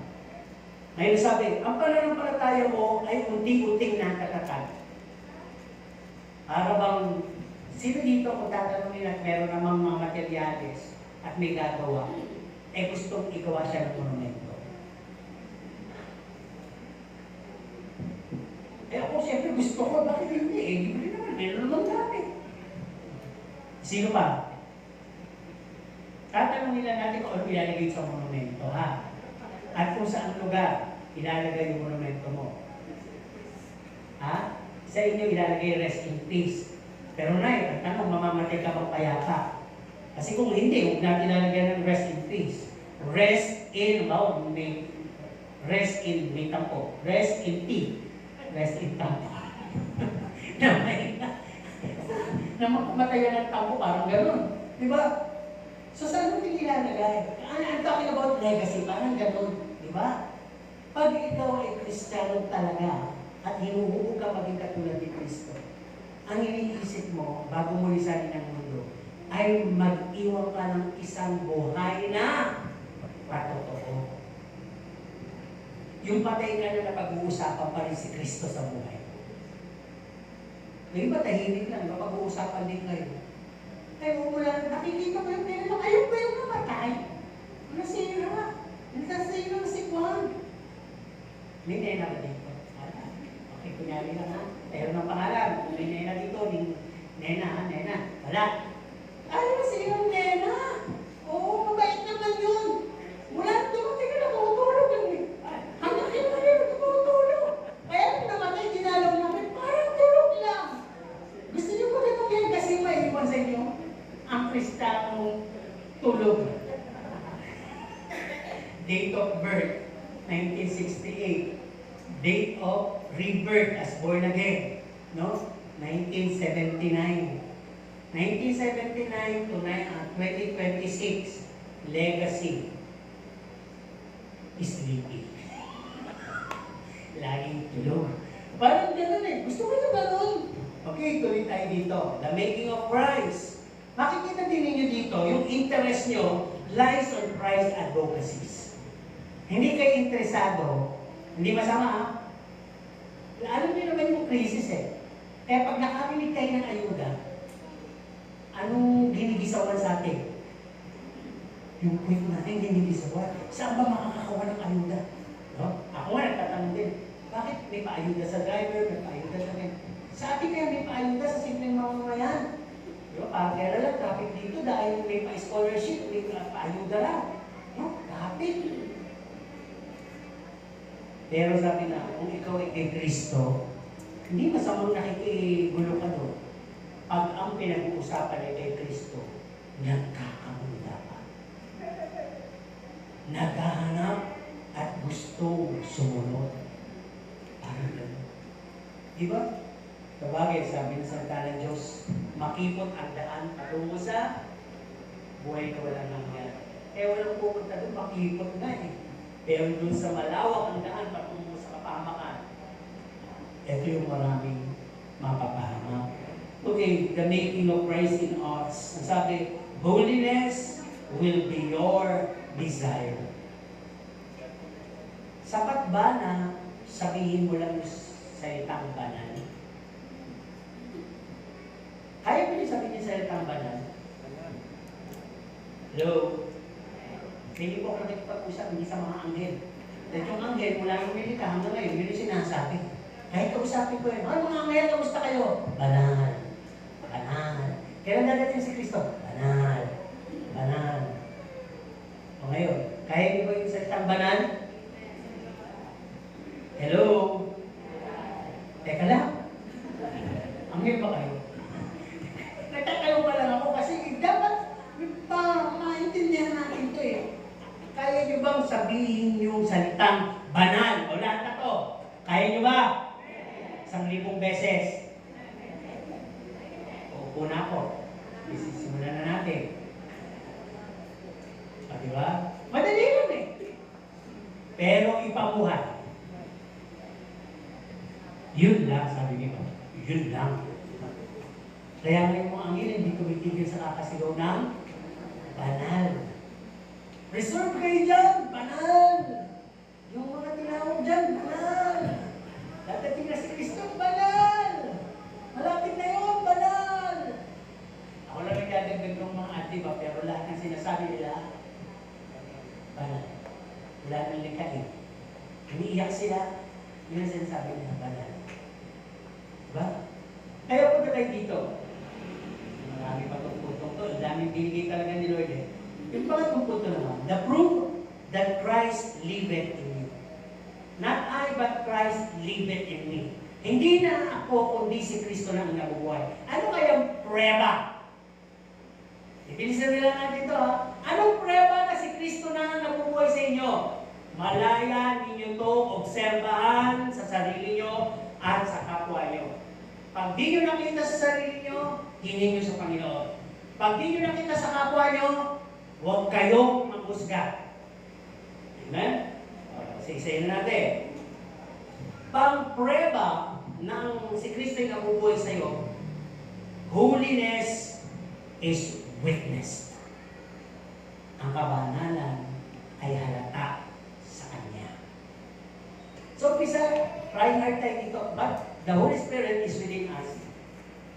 S1: Ngayon sabi, ang pananampalataya mo ay unti-unting natatatag. Para bang, sino dito kung tatanungin at meron namang mga materyales at may gagawa, eh gustong igawa siya ng monumento. Eh ako siyempre gusto ko, bakit hindi? Eh, libre naman, meron naman dati. Sino pa? Tatanungin nila natin kung ano ilalagay sa monumento, ha? At kung saan lugar ilalagay yung monumento mo. Ha? Sa inyo ilalagay rest in peace. Pero na ang tanong, mamamatay ka bang payapa? Kasi kung hindi, huwag natin ilalagay ng rest in peace. Rest in, may tampo. Rest in tea. Rest in tampo. Na magpamatayan ng tampo, parang gano'n. Di ba? So, saan mo ilalagay? I'm talking about legacy, parang gano'n. Di ba? Pag ikaw ay Kristiyano talaga, at hinuhubog ka maging katulad ni Kristo, ang iniisip mo, bago mo lisanin ang mundo, ay mag-iwan ka ng isang buhay na patotoo. Yung patay ka na pag-uusapan pa rin si Kristo sa buhay. Ngayon ba tahimik lang, pag-uusapan din kayo? Ay, wala, nakikita ko yung pera, ayaw ba yung namatay? Nasira. Nasira si Juan. May nena ba dito? Okay, kunyari lang ha. Pero ng pangalan, may nena dito, nena ha, nena. Wala. Ay, nasira ang nena. Oo, mabait naman yun. Wala, dumating ka na tutulog yun eh. Hanggang kayo na rin tutulog. Kaya nung namatay, ginalaw namin, parang tulog lang. Gusto niyo ko rin yan kasi maiwan sa inyo ang Kristanong tulog. Date of birth, 1968. Date of rebirth as born again. No? 1979. 1979 to 2026, legacy is sleeping. Laging tulog. Parang gano'n eh. Gusto ko na gano'n. Okay, tuloy tayo dito. The making of Christ. Makikita din ninyo dito, yung interest nyo lies on Christ advocacies. Hindi kayo interesado, hindi masama ha? Alam niyo naman yung crisis eh. Kaya pag nakarinig kayo ng ayuda, anong ginigisawan sa atin? Yung point natin ginigisawan. Saan ba makakakuha ng ayuda? No? Ako nga nagtatanong din, bakit may paayuda sa driver, may paayuda sa akin? Sa atin kaya may paayuda sa simpleng mamamayan. Diba? Parang kaya lang, traffic dito dahil may pa-scholarship, may paayuda lang. No? Traffic. Pero sabi na, kung ikaw ay kay Kristo, hindi masamang nakikigulo ka doon. Pag ang pinag-uusapan ay kay Kristo, nagkakamunda ka. Naghahanap at gusto sumunod. Parang gano'n. Diba? Sabagay, sabi ng salita ng Diyos, makipot ang daan patungo sa buhay na walang nangyari. Eh, walang pupunta doon, makipot na eh. Pero doon sa malawak ang daan patungo sa kapahamakan, ito yung maraming mapapahamak. Okay, the making of Christ in us. Ang sabi, holiness will be your desire. Sapat ba na sabihin mo lang yung salitang banal? Kaya mo din sabihin yung salitang banal? Hello? Hindi po ako nakikipag-usap, hindi sa mga anghel. Dahil yung anghel, mula nung milita hanggang ngayon, yun yung sinasabi. Kahit kausapin ko yun, mga anghel, kamusta kayo? Banal. Banal. Kailan dadating si Kristo? Banal. Banal. O ngayon, kaya niyo ba yung salitang banal? Hello? Teka lang. Anghel ba kayo? Nagtatanong pa lang ako kasi dapat maintindihan natin ito eh. Kaya niyo bang sabihin yung salitang banal? O lahat na to? Kaya niyo ba? 1,000 beses. Uupo na ako. Isisimulan na natin. Diba? Madali lang eh. Pero ipabuhay. Yun lang, sabi niyo. Yun lang. Kaya ngayon mga anghel, hindi tumitigil sa kakasigaw ng banal. Reserve kayo dyan, banal. Yung mga tinawag dyan, banal. Dadating na si Kristo, banal. Malapit na yun, banal. Ako lang nagdadagdag ng mga atiba, pero lahat ng sinasabi nila, banal. Wala nang likain. Iniiyak sila, yun ang sinasabi nila, banal. Diba? Kaya punta kayo dito. Marami pa itong putong to. Ang daming binigay talaga ni Lord eh. Yung pangatong punto naman, the proof that Christ liveth in you. Not I, but Christ liveth in me. Hindi na ako, kundi si Kristo na ang nabubuhay. Ano kayang prueba? Ibilisan nila natin ito ha. Anong prueba na si Kristo na ang nabubuhay sa inyo? Malaya ninyo ito, obserbahan sa sarili nyo at sa kapwa nyo. Pag di nyo nakita sa sarili nyo, hingin nyo sa Panginoon. Pag di nyo nakita sa kapwa nyo, huwag kayong maghusga. Amen? Isa-isayin na natin. Pang-prueba ng si Kristo yung nabubuhay sa iyo, holiness is witnessed. Ang kabanalan ay halata sa Kanya. So, pisa, try hard tayo dito. But the Holy Spirit is within us.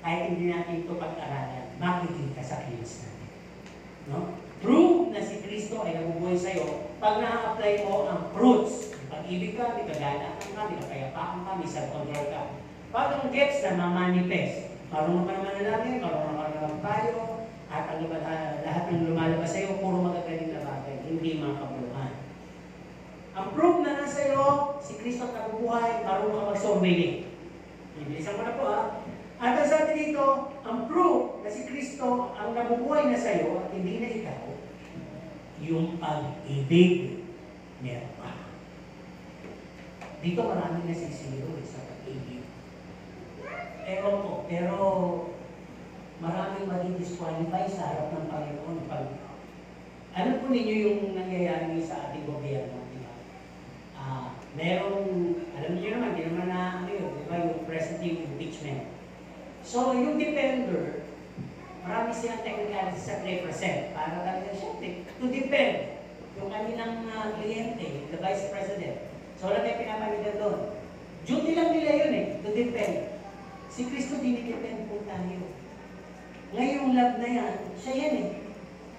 S1: Kahit hindi natin ito pag-aralan, makikita sa kilos natin. No? Prove na si Kristo ay nabubuhay sa iyo pag na-apply mo ang fruits. Pag-ibig ka, may kagalakan ka, may kapayapaan ka, may self-control ka. Pag ang gets na mamanifest, marunong ka naman na langit, marunong ka naman tayo, at ang lahat ng lumalabas sa iyo, puro magagaling na bagay, hindi mga kabuluhan. Ang proof na nasa iyo, si Kristo at nabubuhay, marunong ka mag-surveying. Ibilisan ko na po ha. At ang sabi dito, ang proof na si Kristo ang nabubuhay na sa iyo at hindi na ikaw, yung pag-ibig meron pa. Dito maraming nasisiro sa pag-ibig. Ewan ko, pero maraming madi-disqualify sa harap ng Panginoon. Alam po ninyo yung nangyayari sa ating gobyerno, di ba? Merong, alam niyo naman, di naman na, ano yun, di ba, yung president impeachment. So, yung defender, marami silang technicalities sa represent para talaga siya, to defend yung kanilang kliyente, the vice president. So, wala tayo pinapalitan doon. Duty lang nila yun to defend. Si Kristo dinidepend po tayo. Ngayong love na yan, siya yan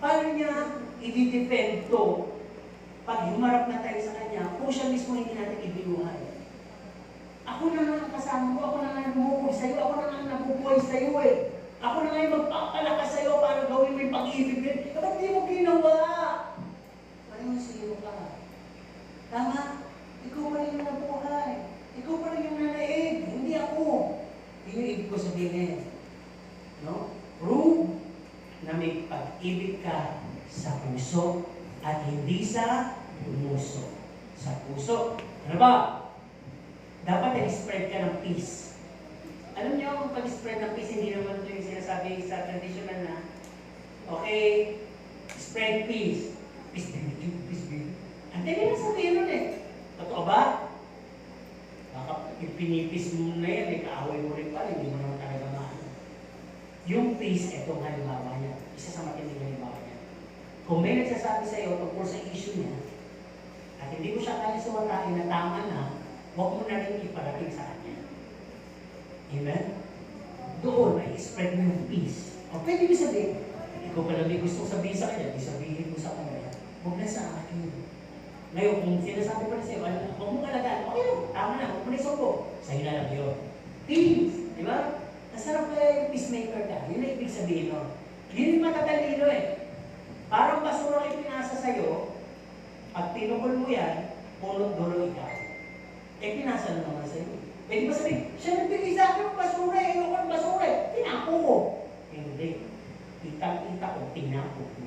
S1: Paano niya i-defend to pag humarap na tayo sa Kanya, kung siya mismo hindi natin ibinuhay? Ako na nga ang kasama ko, ako na nga bumubuhay sa'yo, ako na nga nabubuhay sa'yo Ako na nga yung magpapalakas sa'yo para gawin mo yung pag-ibig din. Ba't di mo ginawa? Parang sa'yo ka. Tama? Ikaw pa rin yung nabuhay. Ikaw pa rin yung nanaig, hindi ako. Yun yung ibig ko sabihin. No? Prove na may pag-ibig ka sa puso at hindi sa puso. Sa puso. Ano ba? Dapat i-spread ka ng peace. Alam niyo, kung pag-spread ng peace, hindi naman ito yung sinasabi sa traditional na, okay, spread peace. Peace, peace, peace. Ang tayo na sabihin nun Totoo ba? Baka pinipis mo na yan, kaaway mo rin pala, hindi mo naman talaga maano. Yung peace, itong halimbawa niya. Isa sa matinding halimbawa niya. Kung may nagsasabi sa iyo tungkol sa issue niya, at hindi mo siya kaya sumatain na tama na, huwag mo na rin iparating sa kanya. Amen? Doon, may spread mo yung peace. O pwede mo sabihin, ikaw pala may gusto sabihin sa kanya, sabihin mo sa kanya, huwag na sa akin. Ngayon, kung sinasabi pa rin sa'yo, huwag mong alagaan, okay lang, tama na, huwag mo na isumbo. Sa'yo na lang yun. Peace! Di ba? Nasarap kaya yung peacemaker ka. Yun ang ibig sabihin nun. Yun yung matatalino Parang basura yung pinasa sa'yo, pag tinukol mo yan, pulot dulo ikaw. Pinasa na naman sa'yo. Pwede ba sabihin, siya nagbigay sa akin ng basura ayoko ng basura tinapo ko. Hindi. Itang-ita ko, tinapo ko.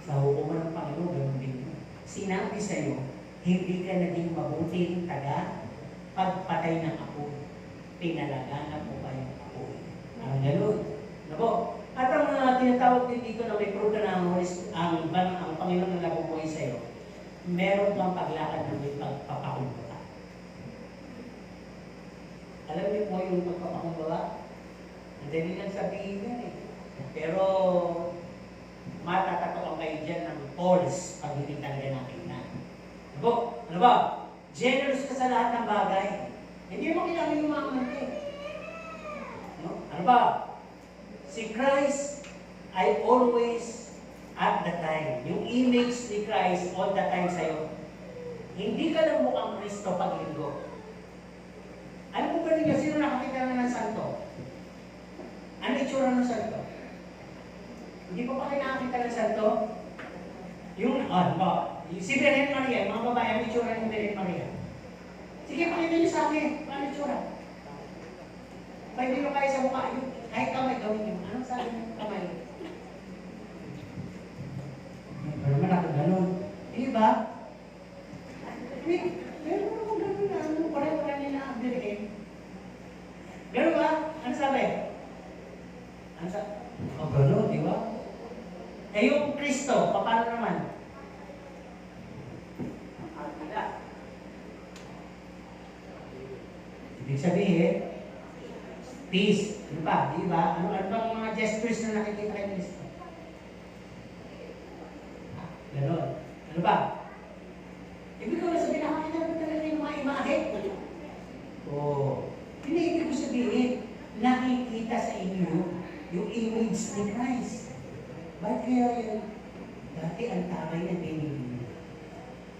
S1: Sa hukuman ng Panginoon, ganoon din. Sinabi sa'yo, hindi ka naging mabuting taga pagpatay ng apo. Pinalaganan mo pa yung apo. Ang ganoon. Nako. At ang tinatawag din dito na may proof na ang Panginoon na nabubuhay sa'yo, meron kang paglakad ng may pagpapakumbaba. Alam niyo po yung pagpapakumbaba? Hindi lang sabihin yan Pero matatakoan kayo dyan ng false pag hindi talaga nakita. Ano ba? Generous ka sa lahat ng bagay. Hindi mo kailangan yung mga Ano ba? Si Christ ay always at the time. Yung image ni Christ all the time sa'yo. Hindi ka lang mukhang Kristo pag linggo. Ano po ba ninyo? Sino nakakita na ng santo? Ano itsura ng santo? Hindi pa kayo nakakita ng santo? Yung si Virgen Maria, mga babae, ano itsura ng Virgen Maria? Sige, pakita niyo sa akin. Ano itsura? Pag hindi mo kayo sa mukha, kahit kamay gawin niyo. Anong sabi ng kamay? Pero naman ako ganun. Di ba? Meron ako ganun na. Ano, pareho-pareho nila ang Virgen. Ganun ba? Ano sabi? Ano sabi? Ganun, di ba? Yung Kristo, paano naman? Ibig sabihin, peace. Ano ba? Di ba? Ano bang mga gestures na nakikita kay Kristo? Ganon. Ano ba? Ibig ko na sabihin, nakakita mo talaga yung mga imahe. Hindi ibig ko sabihin, nakikita sa inyo yung image ni Christ. Ba't kaya yan? Dati ang takay na din.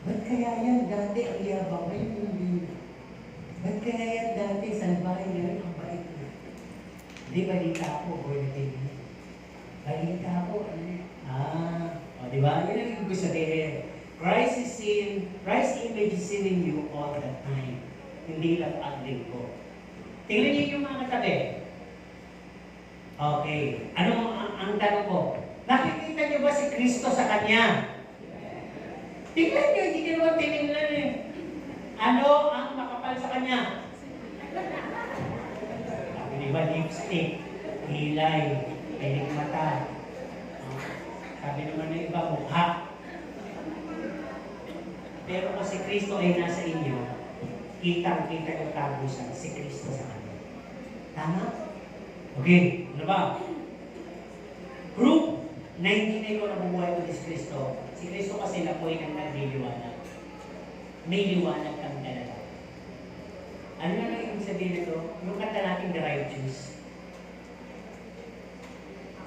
S1: Ba't kaya yan? Dati ang yabang na yun. Ba't kaya yan dati? Salbahin na rin ang bait na. Hindi, balita ko, born again. Balita ko, di ba? Yan ang ibig ko sabihin. Christ's image is seen in you all the time. Hindi lang ang linggo. Tingnan niyo yung mga katabi. Okay. Ano ang tanong ko? Nakikita niyo ba si Kristo sa Kanya? Tingnan niyo, hindi niyo naman tinignan Ano ang makapal sa Kanya? Iba lipstick, hilay, pilik mata. Sabi naman ng iba, mukha. Pero kung si Kristo ay nasa inyo, kitang-kita yung tagusan, si Kristo sa kanya. Tama? Okay, ano ba? Group na hindi na ikaw nabubuhay ko si Kristo. Si Kristo kasi napoy kang nagliliwanag. May liwanag kang dala. Ano na lang ibig sabihin nito? Yung kanta natin, The Righteous.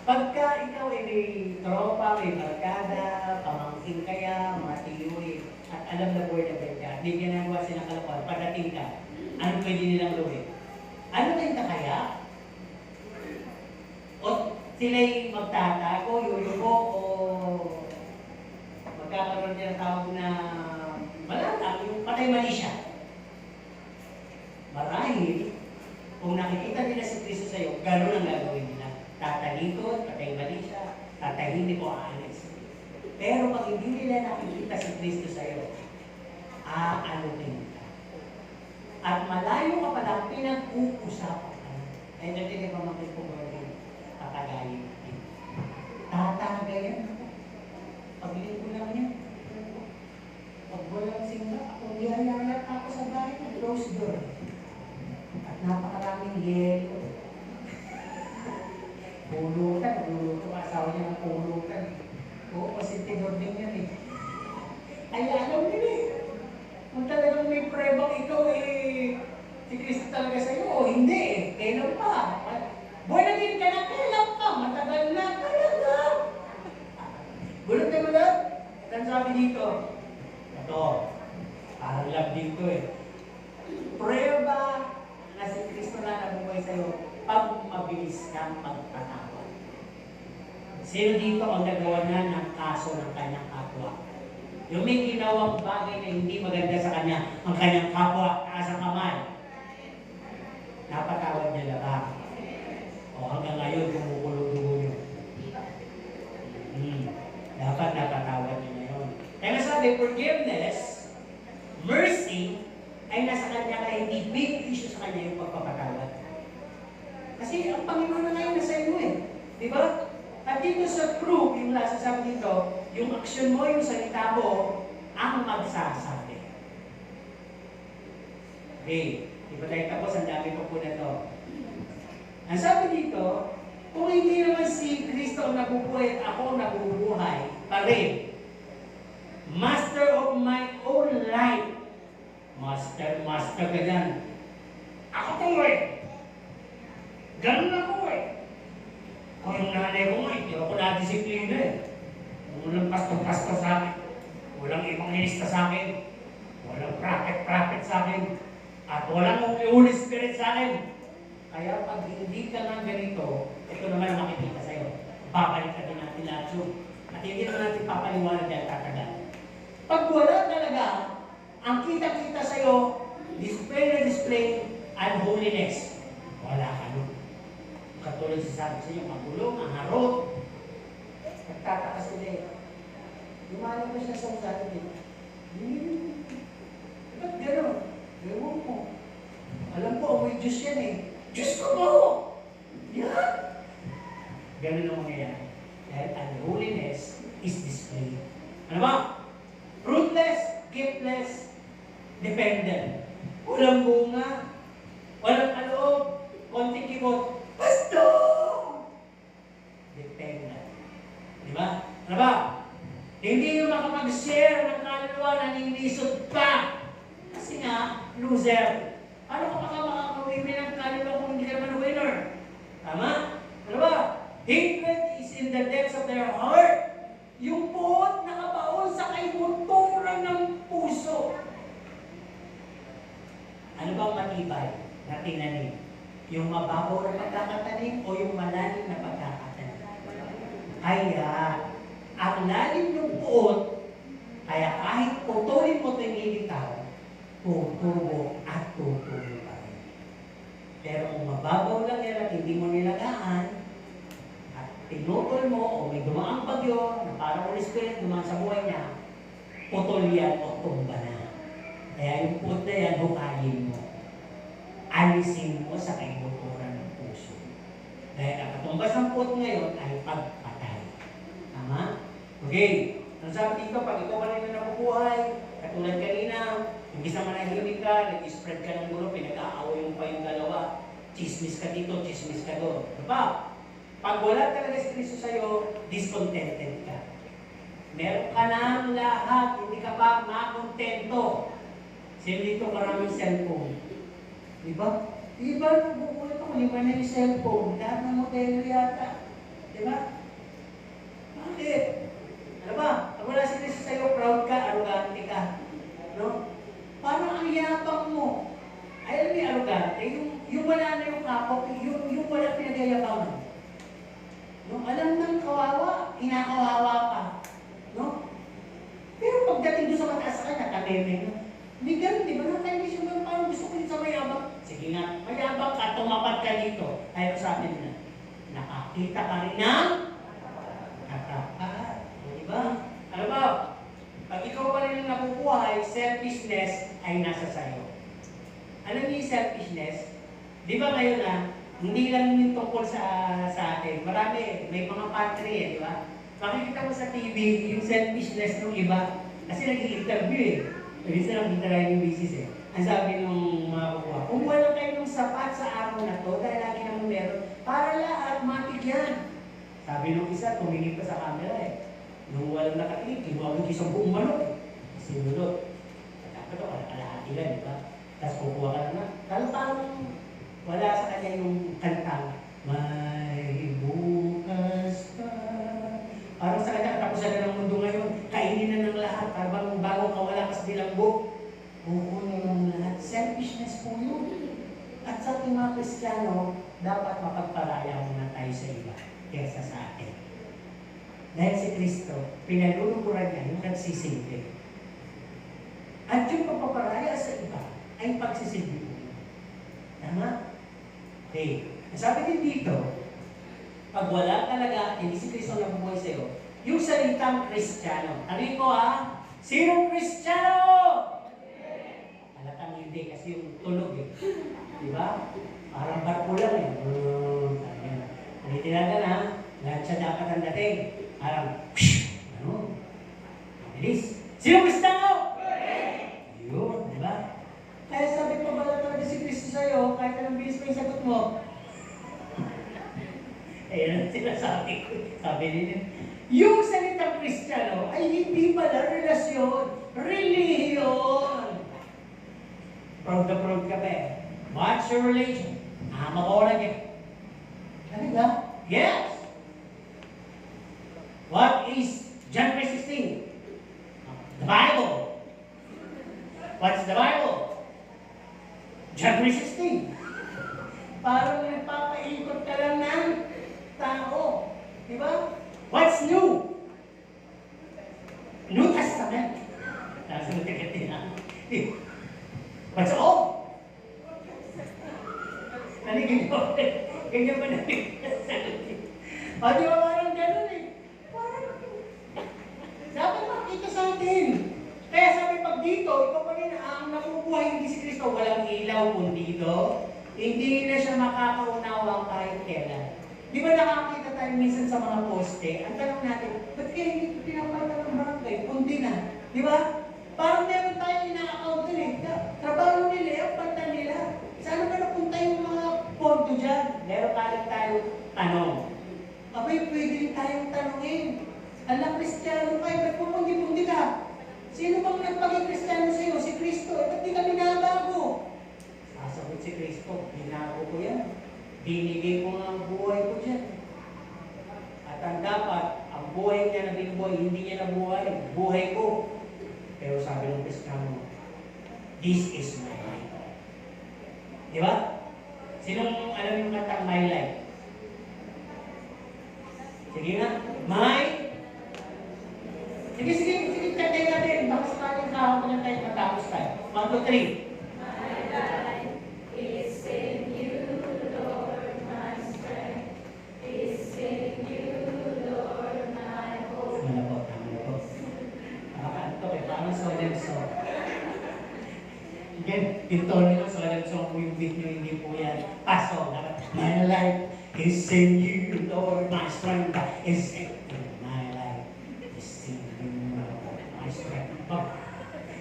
S1: Pagka ikaw ay may tropa, may barkada, pamangkin kaya, mga tiyoy, at alam na board of ka, at may ginagawa silang kalapan, pagdating ka, ano pwede nilang gawin? Ano na yung kaya? O sila'y magtatago, yuyuko, o magkakaroon niya ng tawag na malata, yung patay mali siya. Marahil, kung nakikita nila si Kristo sa'yo, gano'n ang gagawin nila. Tatalikod, patay mali siya, tatahimik o aalis. Pero pag hindi nila nakikita si Kristo sa'yo, aanutin ka. At malayo ka pa lang pinag-uusapan ka. Eh, dati na pamangkin ko mo tatagayin natin. Tatagayin ako. Pagbilin ko lang niya. Pag walang simba, kung yaya ako sa bahay, close door. At napakaraming yelo. Pulutan, asawa niya ng pulutan. Oo, kasi tinod din yan eh. Ay, alam din eh. Kung talagang may prebang ikaw eh, si Kristo talaga sa'yo o hindi eh. Kailan pa? Buhay na din ka na, kailan pa? Matagal na, talaga. Gulot na gulot? Ito ang sabi dito. Ito, parang love dito eh. Preba na si Kristo na nabuhay sa'yo pag mabilis kang magpatawad. Sino dito ang nagawa na ng kaso ng kanyang kapwa? Yung may ginawang bagay na hindi maganda sa kanya, ang kanyang kapwa, taas ang kamay. Napatawad niya lang. O hanggang ngayon, kumukulong-dugo niyo. Dapat napatawad niya ngayon. Kaya sabi, forgiveness, mercy, ay nasa kanya kaya hindi big issue sa kanya yung pagpapatawad. Kasi ang Panginoon na ngayon nasa iyo eh. Di ba? At dito sa proof, yung nasasabi dito, yung aksyon mo, yung salita mo, ang magsasabi. Okay. Di ba tayo tapos? Ang dami pa po na to. Ang sabi dito, kung hindi naman si Kristo ang nabubuhay at ako ang nabubuhay, pa rin, master of my own life, master ka dyan. Ako po eh. Ganun ako eh. Kung yung nanay ko nga, hindi ako na-disiplina eh. Walang pastor sa akin. Walang evangelista sa akin. Walang prophet sa akin. At walang Holy Spirit sa akin. Kaya pag hindi ka nga ganito, ito naman ang makikita sa'yo. Babalik ka din natin lahat yun. At hindi naman natin papaliwanag yan tatagal. Pag wala talaga, ang kita-kita sa'yo, display na display, unholiness. Wala ka nun. Katulad sa sabi sa inyo, magulong, ang harot. Nagtataka sila eh. Lumala ba siya sa usahin eh? Ba't gano'n? Ewan mo. Alam ko, may Diyos yan eh. Diyos ko mo! Yan! Ganun ang mangyayari. Dahil unholiness is displayed. Ano ba? Fruitless, giftless, dependent. Walang bunga, walang kaloob, konting kibot. Pastor! Dependent. Di ba? Ano ba? Hindi yung makapag-share ng kaluluwa, naninisod pa. Kasi nga, loser. Ano ka makakawin ng kaluluwa kung hindi ka naman winner? Tama? Ano ba? Hatred is in the depths of their heart. Yung puot nakabaon sa kaibuturan ng puso. Ano bang matibay na tinanim? Yung mababaw na pagkakatanim o yung malalim na pagkakatanim? Kaya, ang lalim ng puot, kaya kahit putulin mo ito yung ilitaw, tutubo at tutubo pa rin. Pero kung mababaw lang yan at hindi mo nilagaan, at tinutol mo o may dumaang bagyo na parang Holy Spirit dumaan sa buhay niya, putol yan o tumba na. Kaya yung puot na yan, hukayin mo. Alisin mo sa kaibuturan ng puso. Dahil ang katumbas ng puot ngayon ay pagpatay. Tama? Okay. Ang sabi dito, pag ikaw kanina nabubuhay, katulad kanina, imbis na manahimik ka, nag-spread ka ng gulo, pinag-aaway mo pa yung dalawa. Chismis ka dito, chismis ka doon. Diba? Pag wala talaga si Kristo sa'yo, discontented ka. Meron ka ng lahat, hindi ka pa makontento. Sino dito maraming cellphone? Diba? Diba, nabubuhay ako, lima na yung cellphone. Lahat ng modelo yata. Diba? Bakit? Ano ba? Pag wala si Kristo sa'yo, proud ka, arrogante ka. No? Parang ang yapang mo. Ay, alam mo yung arrogante, yung wala na yung kapok, yung wala pinagayabangan. No? Alam ng kawawa, inakawawa pa. No? Pero pagdating doon sa mataas sa kanya, kameme no? Hindi ganun, di ba? Nakainis yung ganun, parang gusto ko din sa mayabang. Sige nga, mayabang ka, tumapad ka dito. Ayaw sa akin na, nakakita ka rin ng katapat. Di ba? Ano ba? Pag ikaw pa rin ang nabubuhay, selfishness ay nasa sayo. Ano yung selfishness? Di ba ngayon hindi lang yung tungkol sa atin. Marami, may mga pantry di ba? Makikita mo sa TV, yung selfishness ng iba. Kasi nag-i-interview Minsan nakita lang yung business Ang sabi ng mga kukuha, kung wala kayo ng sapat sa araw na to, dahil lagi naman meron, para lahat, matik yan. Sabi nung isa, tumingin pa sa camera Nung walang nakatingin, kinuha ko isang buong manok Sinulot. Dapat ito, kalahati lang, di ba? Tapos kukuha ka na. Parang wala sa kanya yung kantang, may bukas pa. Parang sa kanya, katapusan na ng mundo ngayon, kainin na ng lahat. Parang bago kawala ka sa bilanggo, kukunin ng lahat. Selfishness po yun. At sa ating mga Kristiyano, dapat mapagparaya muna tayo sa iba kesa sa atin. Dahil si Kristo, pinalulukuran niya yung nagsisilbi. At yung pagpaparaya sa iba ay pagsisilbi mo. Tama? Okay. Sabi din dito, pag wala talaga, hindi si Kristo na bumuhay sa'yo, yung salitang Kristiyano. Sabi ko sinong Kristiyano? Halatang hindi kasi yung tulog Diba? Parang barko lang Tinaga na, lahat siya dapat ang dating. Parang, mabilis. Sinong Kristiyano? Yun, diba? Kaya sabi ko, wala talaga si Kristo sa'yo, kahit anong bilis pa yung sagot mo. Ayan ang sinasabi ko. Sabi nila, yung salitang Kristiyano ay hindi pala relasyon, relihiyon. Proud ka ba What's your religion? I'm a born again. Talaga? Yes! What is John 3:16? The Bible. What's the Bible? John 3:16. Parang nagpapaikot ka lang ng tao. Diba? What's new? New Testament. Nasa nagkakatin What's old? Ganyan ba na O, di ba parang gano'n Parang, dapat makita sa atin. Kaya sabi pag dito, ikaw pa rin ang nakukuha hindi si Kristo, walang ilaw kundi dito, hindi na siya makakaunawa kahit kailan. Di ba nakakita tayo minsan sa mga poste? Ang tanong natin, ba't kaya hindi ito pinapalala ng barangay? Kundi na. Di ba? Parang meron tayo ina-account din Trabaho nila, ang panta nila. Saan ba napunta yung mga pondo dyan? Meron ka lang tayo tanong. Abay, pwede rin tayong tanongin. Alam, Kristiyano kayo, ba't pupundi-pundi ka? Sino bang nagpaging Kristiyano sa'yo? Si Kristo. Ba't di ka binabago? Sasagot si Kristo, binago ko yan. Binigay ko nga ang buhay ko dyan. At ang dapat, ang buhay niya na binubuhay, hindi niya na buhay ko. Pero sabi ng Kristiyano, this is my life. Di ba? Sinong alam yung kantang My Life? Sige nga. Sige, kantay natin. Baka sakaling kahapon pa lang tayo matapos tayo. 1, 2, 3.
S2: My life is in you, Lord, my strength is in you, Lord, my hope.
S1: Tama na po. Nakakaanto parang solemn song. Again, yung tono nyo, solemn song po yung beat nyo, hindi po yan. Paso, my life is in you, Lord. My strength is in my life. Is in you, Lord. My strength. Oh.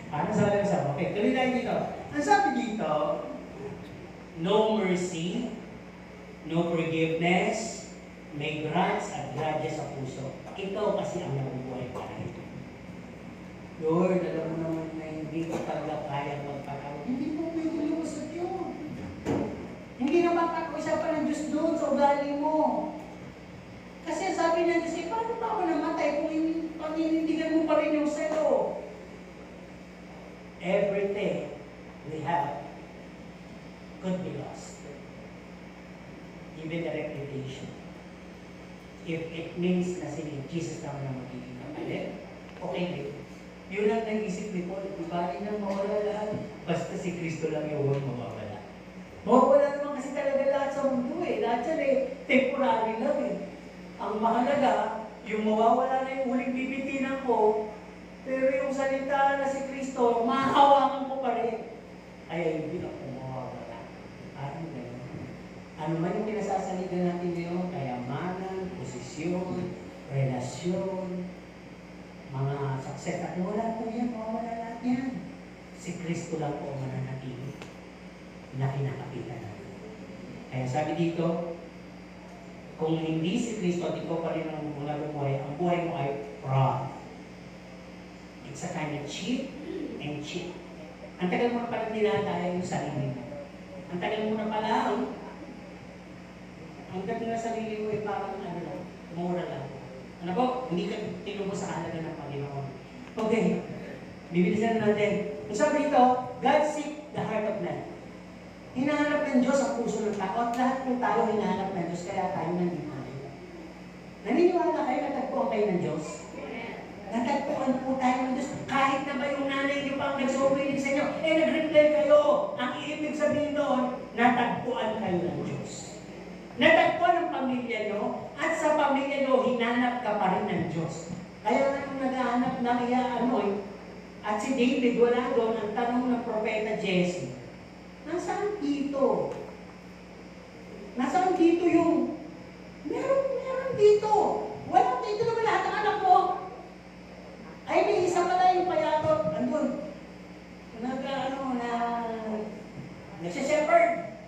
S1: Ano sabi sa? Okay, tuloy tayo dito. Ang sabi dito, no mercy, no forgiveness, may grudge at grudges sa puso. Ikaw kasi ang nabubuhay pa rin. Lord, alam mo naman na hindi ko talaga kaya magpatawad. Hindi mo pwede lumusot yun. Hindi naman isa pa ng Diyos doon sa ugali mo. Kasi sabi ng Diyos, paano pa ako namatay kung paninindigan mo pa rin yung selo? Everything we have could be lost. Even the reputation. If it means na si Jesus naman ang magiging kapalit, okay din. Yun lang nag-isip ni Paul, ibalik nang mawala lahat. Basta si Kristo lang yung huwag mawawala. Mawawala naman kasi talaga lahat sa mundo eh. Lahat yan temporary lang eh. Ang mahalaga, yung mawawala na yung huling bibitinan ko, pero yung salita na si Kristo, mahahawakan ko pa rin. Ay, hindi ako mawawala. Parang gano'n. Ano man yung pinasasaligan natin ngayon, kayamanan, posisyon, relasyon, mga success at wala po yan, mawala lahat yan. Si Kristo lang po ang mananatili na kinakapitan natin. Kaya sabi dito, kung hindi si Kristo at ikaw pa rin ang buhay, ang buhay mo ay fraud. It's a kind of cheat and cheat. Ang tagal mo na palang dinadaya yung sarili mo. Ang tagal mo na palang ang dating na sarili mo ay parang ano lang, mura lang. Ano po? Hindi ka tinubos sa halaga ng Panginoon. Okay. Bibilisan natin. Ang sabi ito, God seek the heart of man. Hinahanap ng Diyos ang puso ng tao. At lahat po tayo hinahanap ng Diyos, kaya tayo nandito. Naniniwala kayo, natagpuan kayo ng Diyos? Natagpuan po tayo ng Diyos. Kahit na ba yung nanay niyo pang nagsumilig sa inyo, nag-reply kayo. Ang ibig sabihin doon, natagpuan kayo ng Diyos. Natagpuan ang pamilya nyo, at sa pamilya nyo, hinanap ka pa rin ng Diyos. Kaya nga nung naghahanap na at si David wala doon, ang tanong ng propeta Jesse, nasaan dito? Nasaan dito yung, meron dito. Walang dito naman lahat ng anak mo. Ay, may isa pala yung payatot. Andun. Nagsishepherd.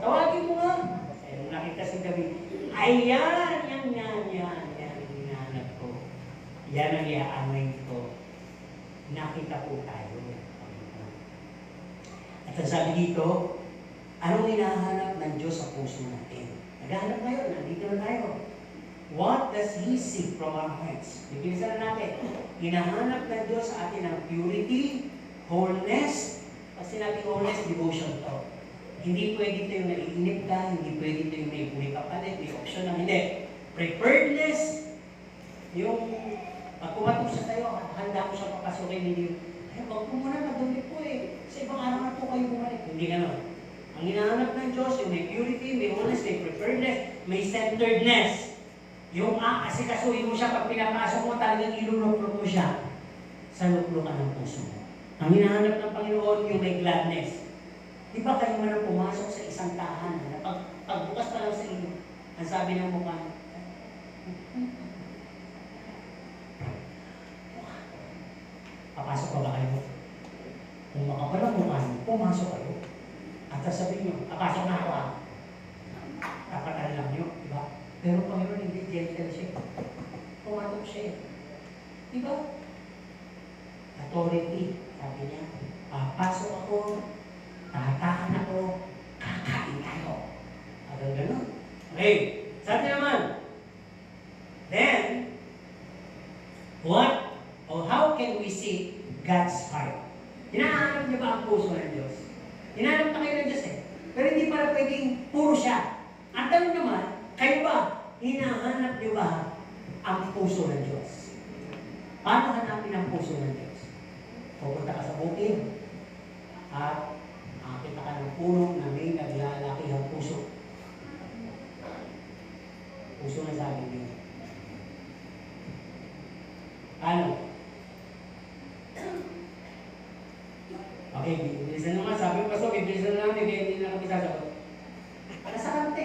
S1: Tawagin mo nga. Nung nakita si David, ayan, yan, hinahanap ko. Yan ang iaanoy ko. Nakita po tayo. At ang sabi dito, anong hinahanap ng Diyos sa puso natin? Naghahanap ngayon, nandito na tayo. What does He seek from our hearts? Bibilisan na natin. Hinahanap ng Diyos sa atin ang purity, wholeness. Pag sinabi wholeness, devotion to. Hindi pwede ito yung naiinip ka, hindi pwede ito yung may puli kapalit, may option lang, hindi. Preparedness, yung pag pumatok siya tayo, handa ko siya papasukin, hindi wag po muna, madumi po eh. Sa ibang araw na po kayo bumalik. Hindi gano'n. Ang hinahanap ng Diyos, yung may purity, may honesty, may preparedness, may centeredness. Yung asikasuhin mo siya pag pinapasok mo, talagang iluluklo mo siya sa luklukan ng puso mo. Ang hinahanap ng Panginoon, yung may gladness. Di ba kayo man ang pumasok sa isang tahanan na pagbukas pa lang sa inyo, ang sabi ng mukha, papasok pa ba kayo? Kung makapal ang mukha niyo, pumasok kayo. At sasabihin niyo, papasok na ako ah. Tapatan lang niyo, di ba? Pero Panginoon, hindi gentle siya. Pumatok siya. Di ba? Authority, sabi niya, papasok ako, tatakan ako, kakain tayo. Agad ganun. Okay, sabi naman, then, what or how can we see God's heart? Hinahanap niyo ba ang puso ng Diyos? Hinahanap na kayo ng Diyos eh. Pero hindi pala pwedeng puro siya. Ang tanong naman, kayo ba, hinahanap niyo ba ang puso ng Diyos? Paano hanapin ang puso ng Diyos? Pupunta ka sa bukid at makakita ka ng puno na may naglalaki ang puso. Puso na sabi niyo. Ano? Okay, bilisan naman. Sabi ko kasi, bilisan na namin, kaya hindi na kami sasagot. Para sa kante.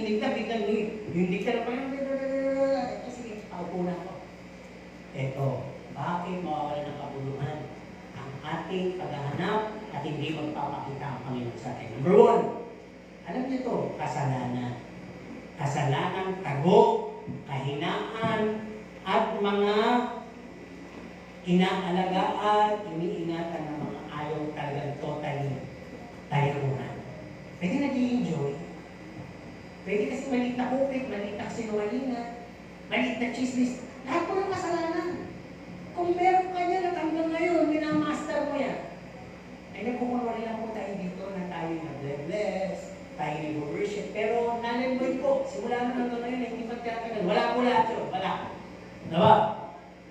S1: nanginginig na, biglang hindi ka na parang, sige, paupo na ako. Eto, bakit mawawala ng kabuluhan? Ang ating paghahanap at hindi magpapakita ang Panginoon sa atin. Number one, alam niyo to, kasalanan. Kasalanan, tago, kahinaan, at mga inaalagaan, iniingatan ng mga ayaw talagang totally talikuran. Pwede nag-i-enjoy. Pwede kasi maliit na kupit, maliit na sinungalingan, maliit na chismis. Lahat po ng kasalanan. Kung meron ka yan at hanggang ngayon, minamaster mo yan. Ay nagkukunwari lang po tayo dito na tayo na-bless, tayo nag-worship. Pero nalimboy po, simula na hanggang ngayon, hindi magkakagal. Wala po lahat yun, wala. Diba?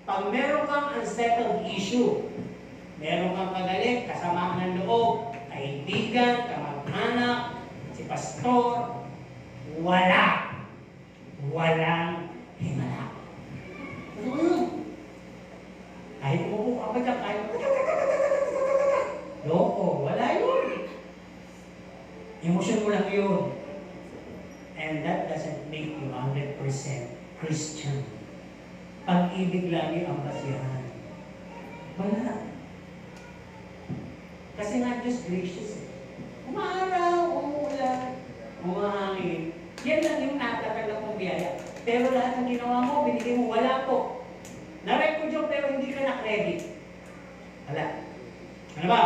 S1: Pag meron kang unsettled issue, meron kang kagalit, kasamaan ng loob, kaibigan, kamag-anak, si pastor, wala. Walang himala. Ano yun? Kahit umupo ka pa dyan, kahit loko, wala yun. Emosyon mo lang yun. And that doesn't make you 100% Christian. Pag-ibig lagi ang basihan. Wala. Kasi nga Diyos gracious eh. Umaaraw, umuulan, umahangin. Yan lang yung natatanggap mong biyaya. Pero lahat ng ginawa mo, binigay mo, wala po. Na-record yun, pero hindi ka na-credit. Wala. Ano ba?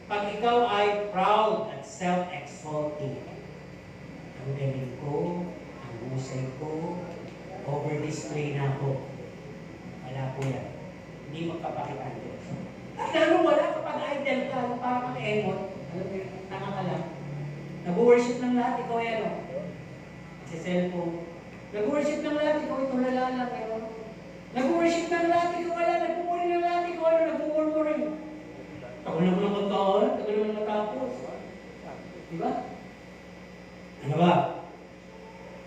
S1: Pag ikaw ay proud at self-exalting, ang galing ko, ang husay ko, over-display na ako. Wala po yan. Hindi magkapakita ang Diyos. At lalo wala kapag idol ka, parang kang emot, alam mo yun, tanga ka lang. Nag-worship ng lahat, ikaw yan o. Sa cellphone. Nag-worship ng lahat, ikaw ito lalala. Nag-worship ng lahat, ikaw wala. Nagpupuri ng lahat, ikaw wala. Nagpupuri. Tagal naman ang magkakaroon, tagal naman matapos. Diba? Ano ba?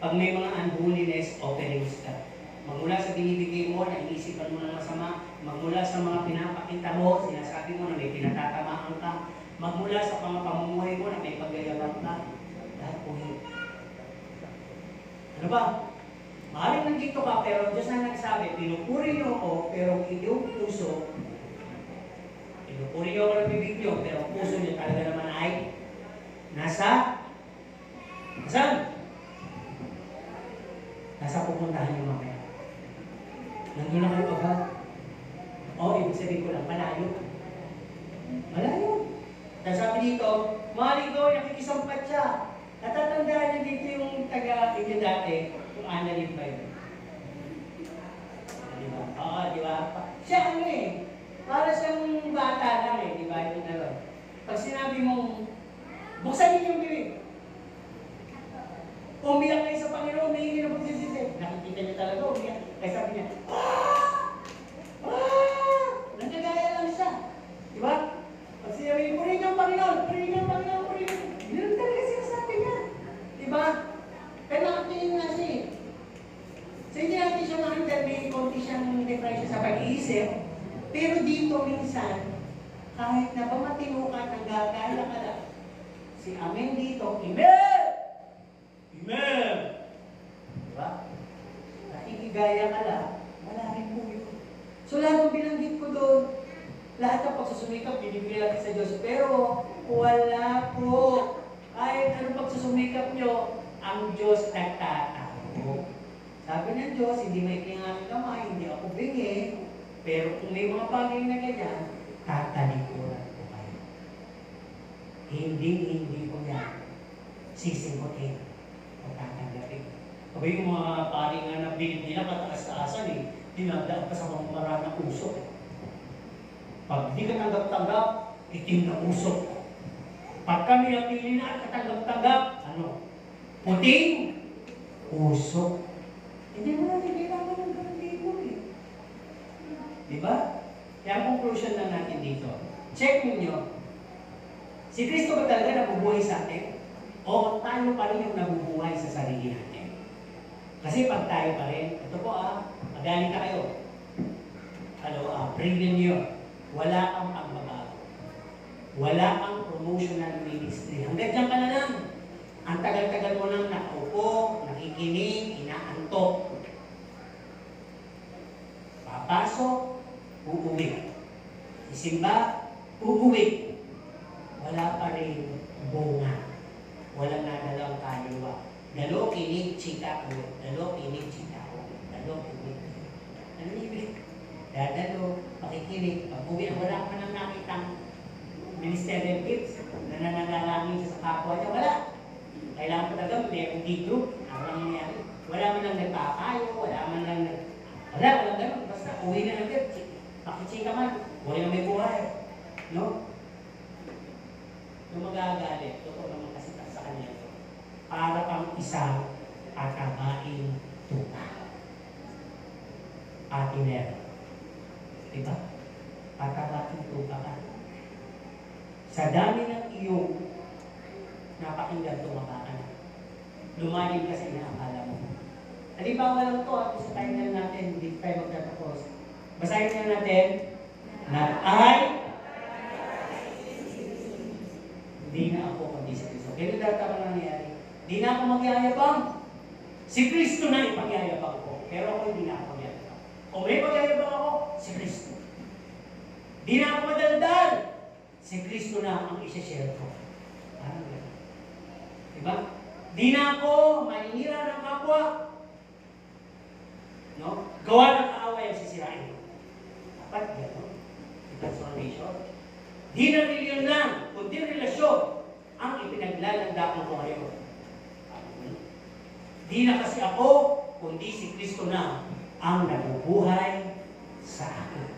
S1: Pag may mga unholiness, offerings ka. Magmula sa binibigay mo, naisipan mo ng masama, magmula sa mga pinapakita mo, sinasabi mo na may pinatatamaan ka, magmula sa pamumuhay mo na may pagyayabang ka, lahat po yun. Ano ba? Maaaring nandito ka, pero Diyos na nagsabi, pinupuri niyo ako, pero inyong puso, pinupuri niyo ako ng bibig niyo, pero puso niyo talaga naman ay nasa? Nasa pupuntahan niyo mamaya. Nandun na kayo agad. Ibig sabihin ko lang, malayo. Malayo. Dahil sabi dito, maling ko, nakikisampat siya. Natatandaan niyo dito yung taga-inyo dati, yung Annalyn ba yun? Di ba? Oo, di ba? Siya ano eh, para siyang bata lang eh, di ba? Yung ano. Pag sinabi mong, buksan niyo yung bibig. Umiyak kayo sa Panginoon, may na magsisisi. Nakikita niyo talaga, umiyak. Kaya sabi niya, nagkagaya lang siya. Di ba? Pag sinabi, purihin ang Panginoon, purihin ang Panginoon, purihin. Ganun talaga sinasabi niya. Di ba? Kaya nakatingin nga siya eh. So hindi natin siya makita, may konti siyang depression sa pag-iisip. Pero dito minsan, kahit na ba matino ka, nanggagaya ka lang, si Amen dito, Amen! Amen! Diba? Nakikigaya ka lang, wala rin po yun. So lahat ng binanggit ko doon, lahat ng pagsusumikap, binibigay natin sa Diyos. Pero wala po. Kahit anong pagsusumikap nyo, ang Diyos nagtatago. Sabi ng Diyos, hindi may kailangan kamay, hindi ako bingi. Pero kung may mga bagay na ganyan, tatalikuran ko kayo. Hindi ko yan sisingkutin o tatanggapin. Kaya yung mga pari nga na bilib nila kataas-taasan eh, dinadaan pa sa mga maraming usok. Pag di ka tanggap-tanggap, itim na usok. Pag kami napili na at katanggap-tanggap, ano? Puting usok. Hindi mo natin kailangan ng ganun dito eh. Diba? Kaya ang conclusion lang natin dito. Check ninyo. Si Kristo ba talaga nabubuhay sa atin? O tayo pa rin yung nabubuhay sa sarili natin? Kasi pag tayo pa rin, ito po magaling na kayo. Brilliant nyo. Wala kang pagbabago. Wala kang promotional ministry. Hanggang dyan ka na lang. Ang tagal-tagal mo nang nakaupo, nakikinig, inaantok. Papasok, uuwi. Isimba, uuwi. Wala pa rin bunga. Walang nadalawang kaluluwa. Dalo, kinig, chika, ulit. Dalo, kinig, chika, ulit. Dalo, kinig. Ano ibig? Dadalo, makikinig. Pag-uwi, wala ka nang nakitang ministerial gifts na nananalangin sa kapwa niya. Wala. Kailangan ko talaga mayroong D-group. Ano lang nangyari? Wala man lang nagpapakayo, walang ganun. Basta uwi na lang. Pakitsika man, buhay na may buhay. No? Yung magagalit, totoo naman kasi sa kanya ito. Para pang isang kakabaing tupa. Patiner. Diba? Kakabaing tupa ka. Sa dami ng iyong napakinggan tumapa ka na. Lumalim kasi na akala mo. Halimbawa lang ito, at sa time na natin, hindi tayo magtatapos. Basahin na natin, na ay, hindi na ako kundi si Kristo. Ganun data ka nangyayari. Hindi na ako magyayabang. Si Kristo na ipagyayabang ko. Pero ako hindi na ako magyayabang. Kung may pagyayabang ako, si Kristo. Hindi na ako madaldal. Si Kristo na ang isa-share ko. Parang gano'n. Diba? Di na ako maninira ng kapwa. No? Gawa ng kaaway ang sisirain ko. Dapat gano'n. Transformation. Di na reliyon lang, kundi relasyon ang ipinaglalandakan ko ngayon. Di na kasi ako, kundi si Kristo na ang nabubuhay sa akin.